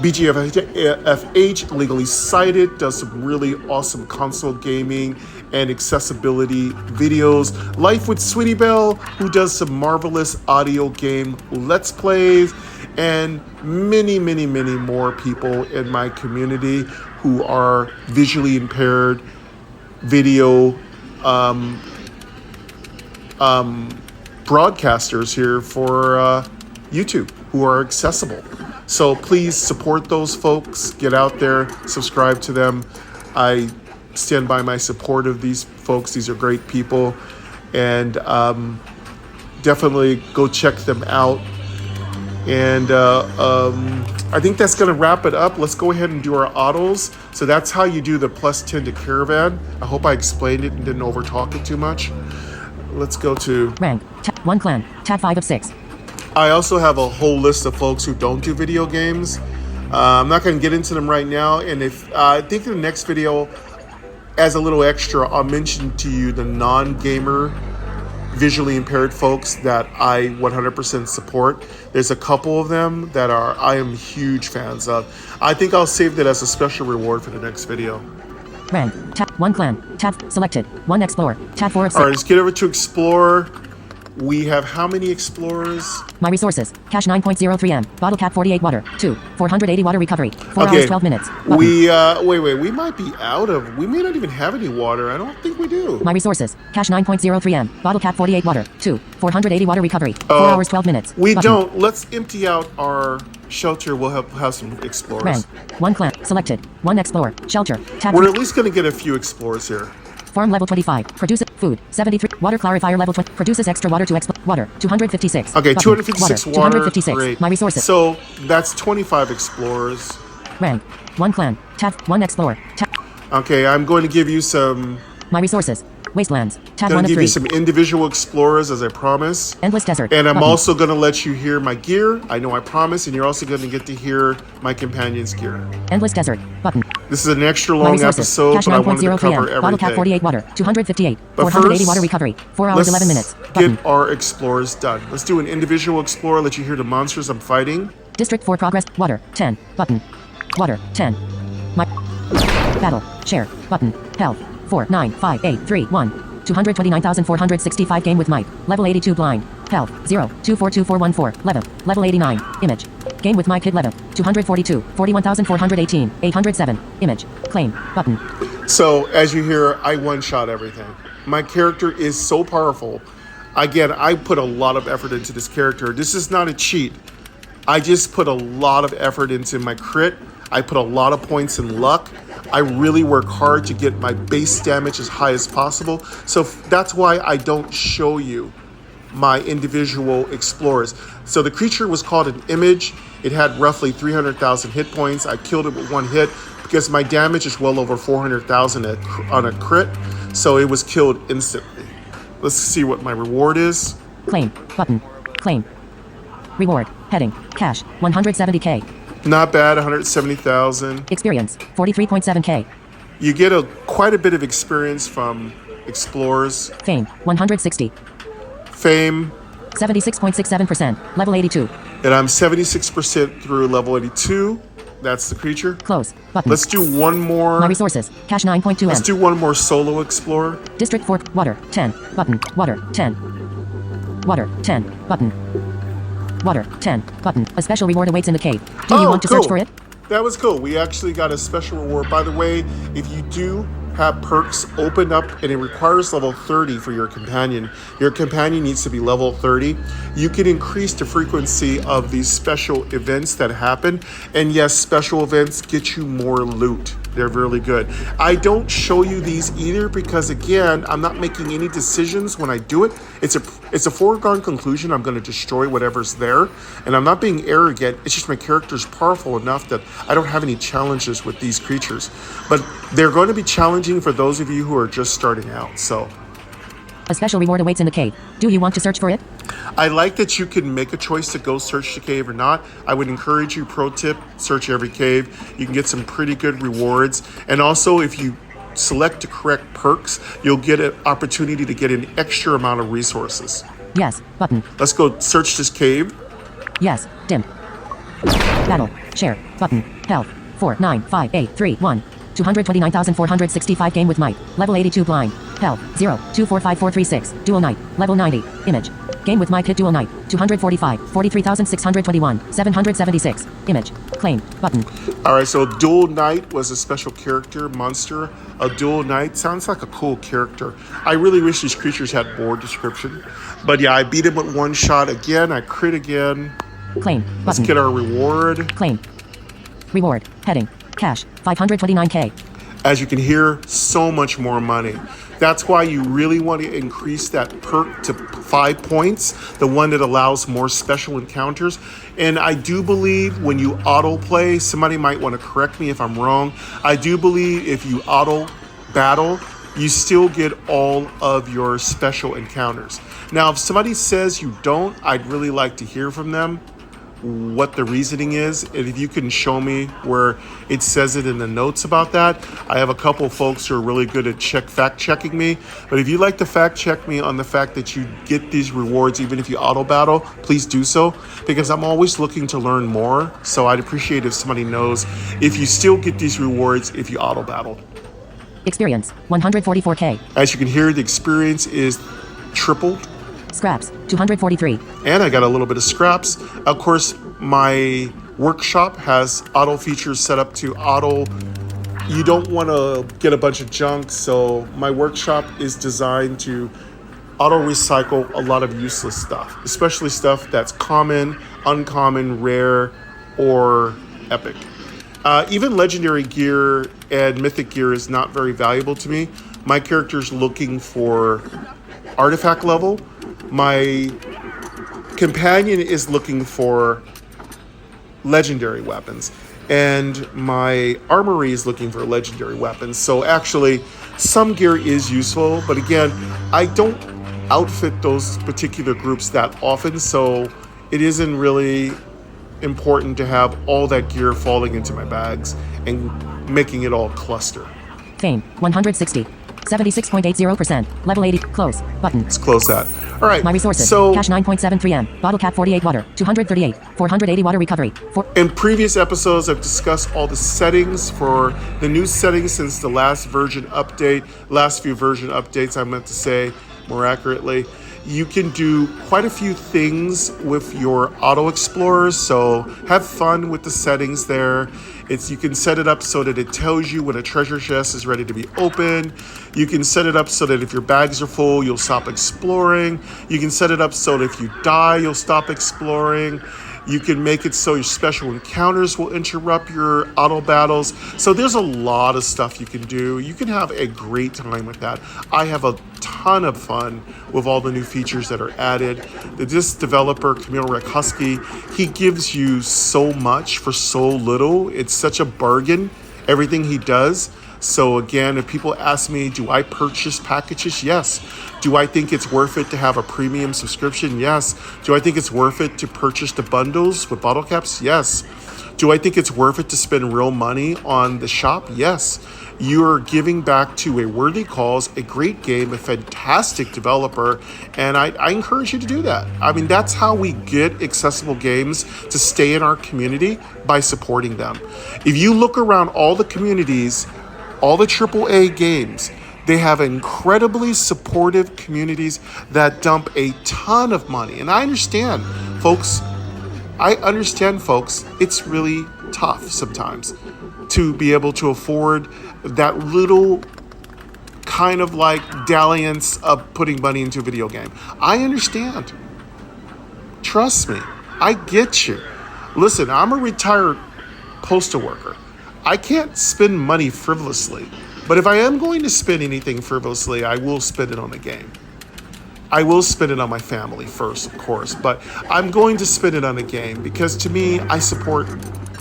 BGFH, Legally Cited, does some really awesome console gaming and accessibility videos. Life with Sweetie Belle, who does some marvelous audio game Let's Plays. And many, many, many more people in my community who are visually impaired video broadcasters here for YouTube who are accessible. So please support those folks. Get out there, subscribe to them. I stand by my support of these folks. These are great people. And definitely go check them out. And I think that's going to wrap it up. Let's go ahead and do our autos. So that's how you do the +10 to caravan. I hope I explained it and didn't overtalk it too much. let's go to Rank. Tab 1 clan. Tab 5 of 6. I also have a whole list of folks who don't do video games. I'm not going to get into them right now. And if I think in the next video, as a little extra, I'll mention to you the non-gamer visually impaired folks that I 100% support. There's a couple of them that I am huge fans of. I think I'll save that as a special reward for the next video. Rank. Tab 1 clan. Tab selected. 1 explore. Tab 4 of 6. All right, let's get over to explore. We have how many explorers? My resources. Cash 9.03 M. Bottle cap 48 water. 2. 480 water recovery. 4 hours 12 minutes. Button. Wait. We might be out of. We may not even have any water. I don't think we do. My resources. Cash 9.03 M. Bottle cap 48 water. 2. 480 water recovery. 4 hours 12 minutes. We Button. don't. Let's empty out our shelter. We'll have some explorers. Rank. 1 clan. Selected. 1 explorer. Shelter. Tab. We're at least going to get a few explorers here. Farm level 25. Produces food 73. Water clarifier level 20. Produces extra water to water 256. Okay, Button. 256 water. 256. Great. My resources. So that's 25 explorers. Rank. 1 clan. Tab 1 explorer. Tab. Okay, I'm going to give you some. My resources. Wastelands. Tab 1 Going to of give 3. you some individual explorers as I promise. Endless desert. And I'm Button. also going to let you hear my gear. I know I promise, and you're also going to get to hear my companion's gear. Endless desert. Button. This is an extra My long resources. episode, Cash but I wanted to 9.03 cover M. Bottle cap everything. 48 water. 258. But 480 first, water recovery. 4 hours Let's 11 minutes. Button. get our explorers done. Let's do an individual explorer, let you hear the monsters I'm fighting. District 4 progress. Water. 10. Button. Water. 10. My. Battle. Share. Button. Health. 4 9 5 8 3 1. 229,465 game with Mike. Level 82 blind. Health 0 242414. Level. Level 89. Image. Game with Mike hit level 242. 41,418. 807. Image. Claim. Button. So, as you hear, I one-shot everything. My character is so powerful. Again, I put a lot of effort into this character. This is not a cheat. I just put a lot of effort into my crit. I put a lot of points in luck. I really work hard to get my base damage as high as possible. So that's why I don't show you my individual explorers. So the creature was called an image. It had roughly 300,000 hit points. I killed it with 1 hit because my damage is well over 400,000 on a crit. So it was killed instantly. Let's see what my reward is. Claim. Button. Claim. Reward. Heading. Cash. 170k. Not bad, 170,000. Experience. 43.7k. You get quite a bit of experience from explorers. Fame. 160. Fame, 76.67%. Level 82. and I'm 76% through level 82. That's the creature. Close. Button. Let's do one more. My resources. Cash 9.2 M. Let's do one more solo explorer. District 4. Water. 10. Button. Water. 10. Water. 10. Button. Water. 10. Button. A special reward awaits in the cave. Do you want to cool. search for it? That was cool. We actually got a special reward. By the way, if you do have perks open up and it requires level 30 for your companion needs to be level 30, you can increase the frequency of these special events that happen. And yes, special events get you more loot. They're really good. I don't show you these either because, again, I'm not making any decisions when I do it. It's a foregone conclusion. I'm going to destroy whatever's there. And I'm not being arrogant. It's just my character's powerful enough that I don't have any challenges with these creatures. But they're going to be challenging for those of you who are just starting out. So A special reward awaits in the cave. Do you want to search for it? I like that you can make a choice to go search the cave or not. I would encourage you, pro tip, search every cave. You can get some pretty good rewards. And also, if you select the correct perks, you'll get an opportunity to get an extra amount of resources. Yes. Button. Let's go search this cave. Yes. Dim. Battle. Share. Button. Health. 4 9 5 8 3 1. 229,465 game with Mike. Level 82 blind. Health. 0 245436. Dual Knight. Level 90. Image. Game with Mike hit Dual Knight. 245. 43,621. 776. Image. Claim. Button. All right, so Dual Knight was a special character, monster. A Dual Knight sounds like a cool character. I really wish these creatures had more description. But yeah, I beat him with one shot again. I crit again. Claim. Button. Let's get our reward. Claim. Reward. Heading. Cash. 529k. As you can hear, so much more money. That's why you really want to increase that perk to 5 points, the one that allows more special encounters. And I do believe when you auto-play, somebody might want to correct me if I'm wrong, I do believe if you auto-battle, you still get all of your special encounters. Now, if somebody says you don't, I'd really like to hear from them what the reasoning is, and if you can show me where it says it in the notes about that. I have a couple folks who are really good at fact checking me, but if you'd like to fact check me on the fact that you get these rewards even if you auto battle, please do so, because I'm always looking to learn more. So I'd appreciate if somebody knows if you still get these rewards if you auto battle. Experience 144K. As you can hear, the experience is tripled. Scraps 243. And I got a little bit of scraps. Of course, my workshop has auto features set up to auto. You don't want to get a bunch of junk, so my workshop is designed to auto recycle a lot of useless stuff, especially stuff that's common, uncommon, rare, or epic. Even legendary gear and mythic gear is not very valuable to me. My character's looking for artifact level. My companion is looking for legendary weapons, and my armory is looking for legendary weapons. So actually, some gear is useful, but again, I don't outfit those particular groups that often, so it isn't really important to have all that gear falling into my bags and making it all cluster. Fame 160. 76.80%. Level 80. Close. Button. Let's close that. All right. My resources. So, cash 9.73 M. Bottle cap 48 water. 238. 480 water recovery. In previous episodes, I've discussed all the settings for the new settings since the last few version updates, I meant to say more accurately. You can do quite a few things with your auto explorers, so have fun with the settings there. You can set it up so that it tells you when a treasure chest is ready to be opened. You can set it up so that if your bags are full, you'll stop exploring. You can set it up so that if you die, you'll stop exploring. You can make it so your special encounters will interrupt your auto battles. So there's a lot of stuff you can do. You can have a great time with that. I have a ton of fun with all the new features that are added. This developer, Camille Husky, he gives you so much for so little. It's such a bargain, everything he does. So again, if people ask me, do I purchase packages? Yes. Do I think it's worth it to have a premium subscription? Yes. Do I think it's worth it to purchase the bundles with bottle caps? Yes. Do I think it's worth it to spend real money on the shop? Yes. You're giving back to a worthy cause, a great game, a fantastic developer, and I encourage you to do that. I mean, that's how we get accessible games to stay in our community, by supporting them. If you look around all the communities, all the AAA games, they have incredibly supportive communities that dump a ton of money. And I understand, folks, it's really tough sometimes to be able to afford that little kind of like dalliance of putting money into a video game. I understand. Trust me, I get you. Listen, I'm a retired postal worker. I can't spend money frivolously, but if I am going to spend anything frivolously, I will spend it on a game. I will spend it on my family first, of course, but I'm going to spend it on a game because to me, I support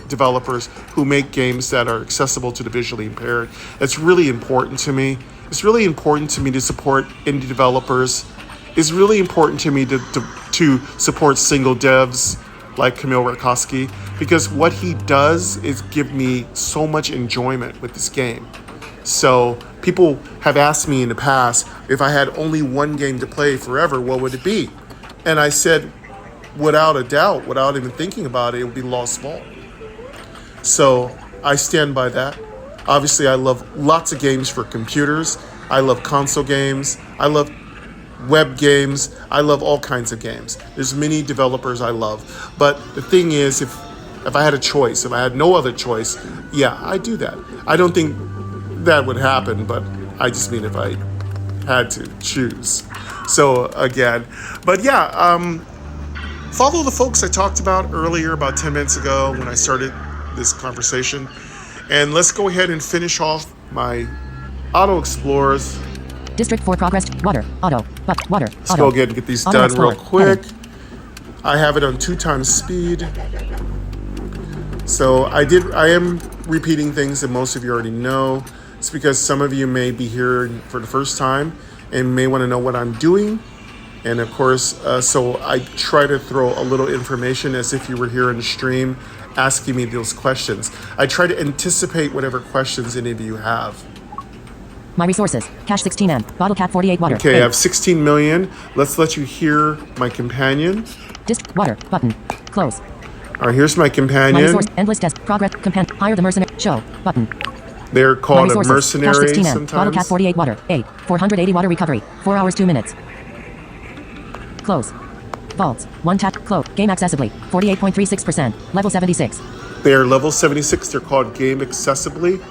developers who make games that are accessible to the visually impaired. It's really important to me. It's really important to me to support indie developers. It's really important to me to support single devs like Camille Rakowski, because what he does is give me so much enjoyment with this game. So people have asked me in the past, if I had only one game to play forever, what would it be? And I said, without a doubt, without even thinking about it, it would be Lost Vault. So I stand by that. Obviously, I love lots of games for computers. I love console games. I love web games. I love all kinds of games. There's many developers I love. But the thing is, if I had a choice, if I had no other choice, yeah, I'd do that. I don't think that would happen, but I just mean if I had to choose. So again, but yeah, follow the folks I talked about earlier, about 10 minutes ago when I started this conversation. And let's go ahead and finish off my auto explorers. District 4 progress. Water. Auto. But water. Let's go ahead and get these done real quick. I have it on 2x speed. So I am repeating things that most of you already know. It's because some of you may be here for the first time and may want to know what I'm doing. And of course, so I try to throw a little information as if you were here in the stream asking me those questions. I try to anticipate whatever questions any of you have. My resources. Cash 16M. Bottle cap 48 water. Okay, I have 16 million. Let's let you hear my companion. Disc water. Button. Close. All right, here's my My companion. resource. Endless desk. Progress. Companion. Hire the mercenary. Show. Button. They're My called a resources. Cash mercenary 16M. Bottle sometimes. cap 48 water. 480 water recovery. 4 hours 2 minutes. Close. Vaults. 1 tap. Close. Game accessibly. 48.36%. Level 76. They are level 76. They're called game accessibly.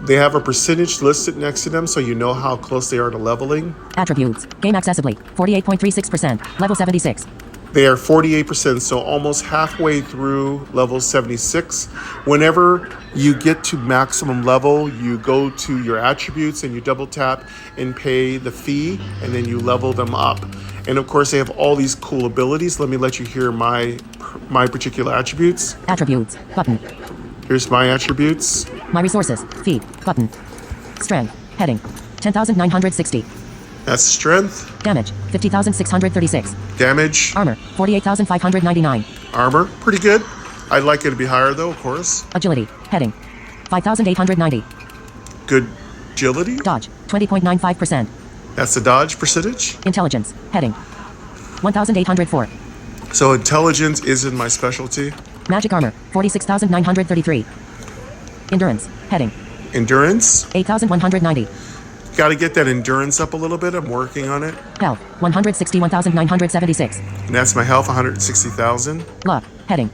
They have a percentage listed next to them so you know how close they are to leveling. Attributes. Game accessibly. 48.36%. Level 76. They are 48%, so almost halfway through level 76. Whenever you get to maximum level, you go to your attributes and you double tap and pay the fee, and then you level them up. And of course, they have all these cool abilities. Let me let you hear my particular attributes. Attributes. Button. Here's my attributes. My resources. Feed. Button. Strength. Heading. 10,960. That's strength. Damage. 50,636. Damage. Armor. 48,599. Armor. Pretty good. I'd like it to be higher though, of course. Agility. Heading. 5,890. Good agility. Dodge. 20.95%. That's the dodge percentage. Intelligence. Heading. 1,804. So intelligence isn't my specialty. Magic armor. 46,933. Endurance. Heading. Endurance. 8,190. Got to get that endurance up a little bit. I'm working on it. Health. 161,976. And that's my health, 160,000. Luck. Heading.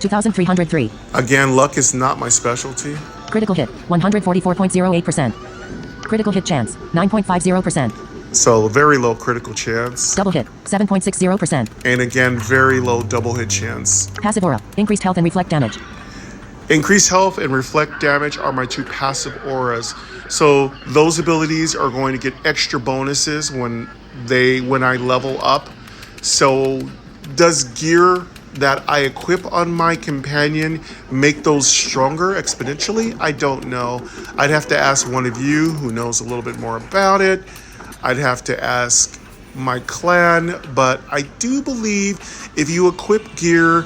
2,303. Again, luck is not my specialty. Critical hit. 144.08%. Critical hit chance. 9.50%. So very low critical chance. Double hit. 7.60%. And again, very low double hit chance. Passive aura. Increased health and reflect damage. Increased health and reflect damage are my two passive auras. So those abilities are going to get extra bonuses when I level up. So does gear that I equip on my companion make those stronger exponentially? I don't know. I'd have to ask one of you who knows a little bit more about it. I'd have to ask my clan, but I do believe if you equip gear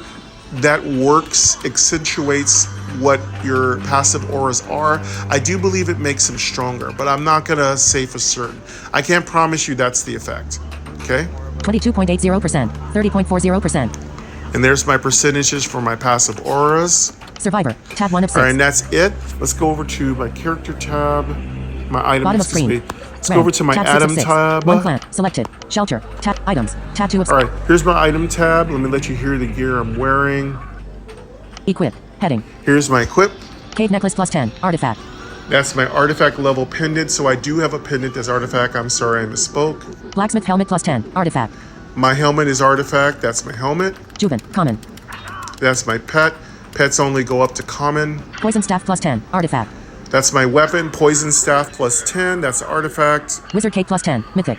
that works, accentuates what your passive auras are, I do believe it makes them stronger, but I'm not gonna say for certain. I can't promise you that's the effect, okay? 22.80%, 30.40%. And there's my percentages for my passive auras. Survivor, tab 1 of 6. All right, and that's it. Let's go over to my character tab, my items. Bottom of screen. Let's go over to my tab 6 item of 6. tab. One plant, selected. Shelter, tab, items, tab 2 of 6. All right, here's my item tab. Let me let you hear the gear I'm wearing. Equip, heading. Here's my equip. Cave necklace plus 10, artifact. That's my artifact level pendant, so I do have a pendant as artifact. I'm sorry, I misspoke. Blacksmith helmet plus 10, artifact. My helmet is artifact. That's my helmet. Juven, common. That's my pet. Pets only go up to common. Poison staff plus 10, artifact. That's my weapon. Poison staff plus 10. That's the artifact. Wizard cape plus 10, mythic.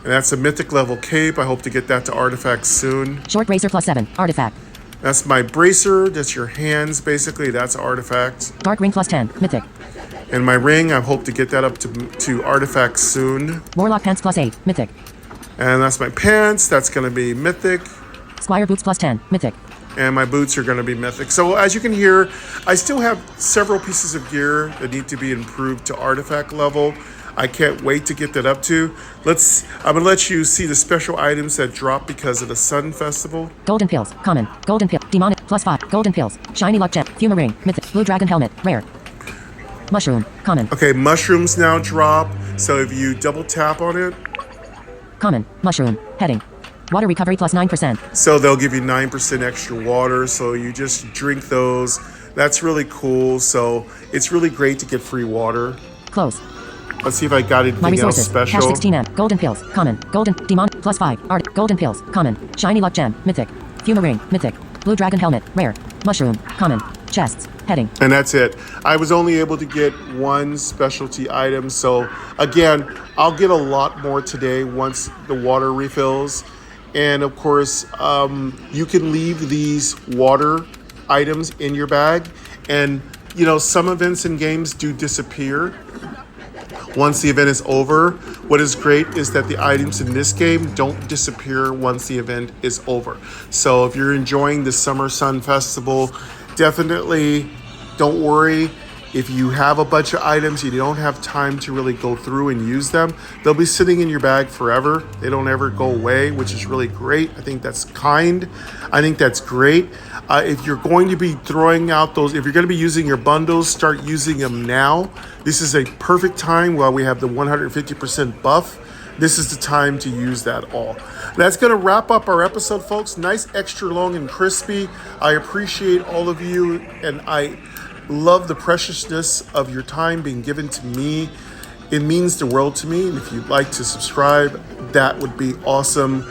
And that's a mythic level cape. I hope to get that to artifact soon. Short bracer plus 7, artifact. That's my bracer. That's your hands, basically. That's artifact. Dark ring plus 10, mythic. And my ring, I hope to get that up to artifact soon. Warlock pants plus 8, mythic. And that's my pants. That's going to be mythic. Squire boots plus 10, mythic. And my boots are going to be mythic. So as you can hear, I still have several pieces of gear that need to be improved to artifact level. I can't wait to get that up to. I'm going to let you see the special items that drop because of the Sun Festival. Golden pills, common. Golden pill, demonic, plus 5. Golden pills, shiny luck gem, Fuma ring, mythic. Blue dragon helmet, rare. Mushroom, common. Okay, mushrooms now drop. So if you double tap on it. Common, mushroom, heading. Water recovery plus 9%. So they'll give you 9% extra water. So you just drink those. That's really cool. So it's really great to get free water. Close. Let's see if I got My anything else resources. special. Cash 16M. Golden pills. Common. Golden. Demon. Plus 5. Art. Golden pills. Common. Shiny luck gem. Mythic. Fuma ring. Mythic. Blue dragon helmet. Rare. Mushroom. Common. Chests. Heading. And that's it. I was only able to get one specialty item. So again, I'll get a lot more today once the water refills. And of course, you can leave these water items in your bag. And, you know, some events and games do disappear. once the event is over. What is great is that the items in this game don't disappear once the event is over. So if you're enjoying the Summer Sun Festival, definitely don't worry. If you have a bunch of items, you don't have time to really go through and use them, they'll be sitting in your bag forever. They don't ever go away, which is really great. I think that's kind. I think that's great. If you're going to be throwing out those, if you're going to be using your bundles, start using them now. This is a perfect time while we have the 150% buff. This is the time to use that all. That's going to wrap up our episode, folks. Nice, extra long and crispy. I appreciate all of you, and I love the preciousness of your time being given to me. It means the world to me. And if you'd like to subscribe, that would be awesome.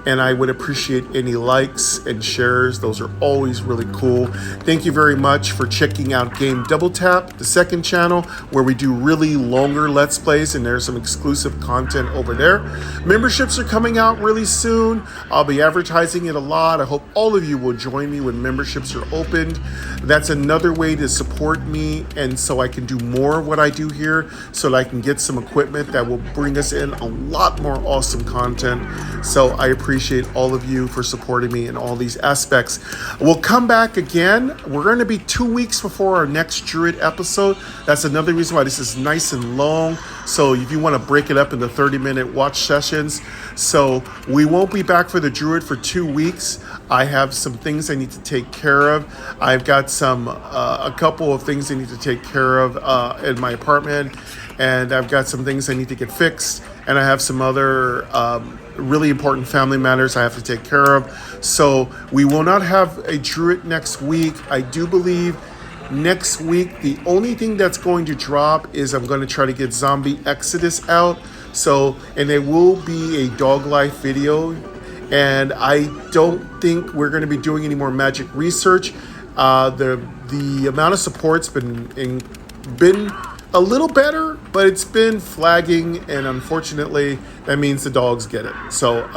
And I would appreciate any likes and shares. Those are always really cool. Thank you very much for checking out Game Double Tap, the second channel, where we do really longer Let's Plays, and there's some exclusive content over there. Memberships are coming out really soon. I'll be advertising it a lot. I hope all of you will join me when memberships are opened. That's another way to support me, and so I can do more of what I do here, so that I can get some equipment that will bring us in a lot more awesome content. So I appreciate all of you for supporting me in all these aspects. We'll come back again. We're going to be 2 weeks before our next Druid episode. That's another reason why this is nice and long. So if you want to break it up into 30-minute watch sessions. So we won't be back for the Druid for 2 weeks. I have some things I need to take care of. I've got a couple of things I need to take care of in my apartment, and I've got some things I need to get fixed, and I have some other really important family matters I have to take care of. So we will not have a Druid next week. I do believe next week the only thing that's going to drop is I'm going to try to get Zombie Exodus out. So, and it will be a dog life video. And I don't think we're going to be doing any more magic research. The amount of support's been a little better, but it's been flagging, and unfortunately, that means the dogs get it. So,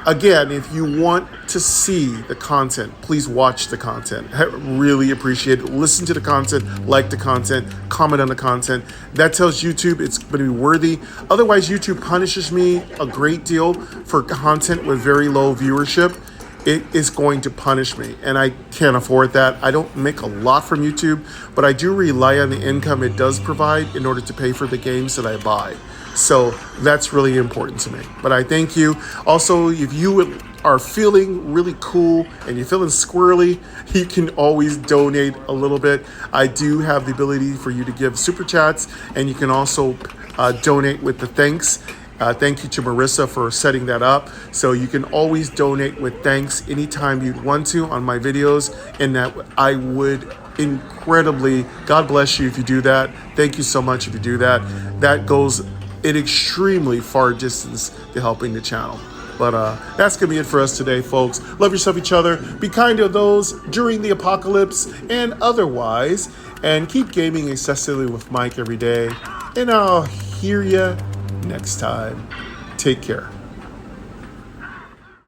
again, if you want to see the content, please watch the content. I really appreciate it. Listen to the content, like the content, comment on the content. That tells YouTube it's going to be worthy. Otherwise, YouTube punishes me a great deal for content with very low viewership. It is going to punish me, and I can't afford that. I don't make a lot from YouTube, but I do rely on the income it does provide in order to pay for the games that I buy. So that's really important to me. But I thank you. Also, if you are feeling really cool and you're feeling squirrely, you can always donate a little bit. I do have the ability for you to give super chats, and you can also donate with the thanks. Thank you to Marissa for setting that up. So you can always donate with thanks anytime you'd want to on my videos, and that I would incredibly, God bless you if you do that. Thank you so much if you do that. That goes an extremely far distance to helping the channel. But that's going to be it for us today, folks. Love yourself, each other. Be kind to those during the apocalypse and otherwise. And keep gaming excessively with Mike every day. And I'll hear you next time. Take care.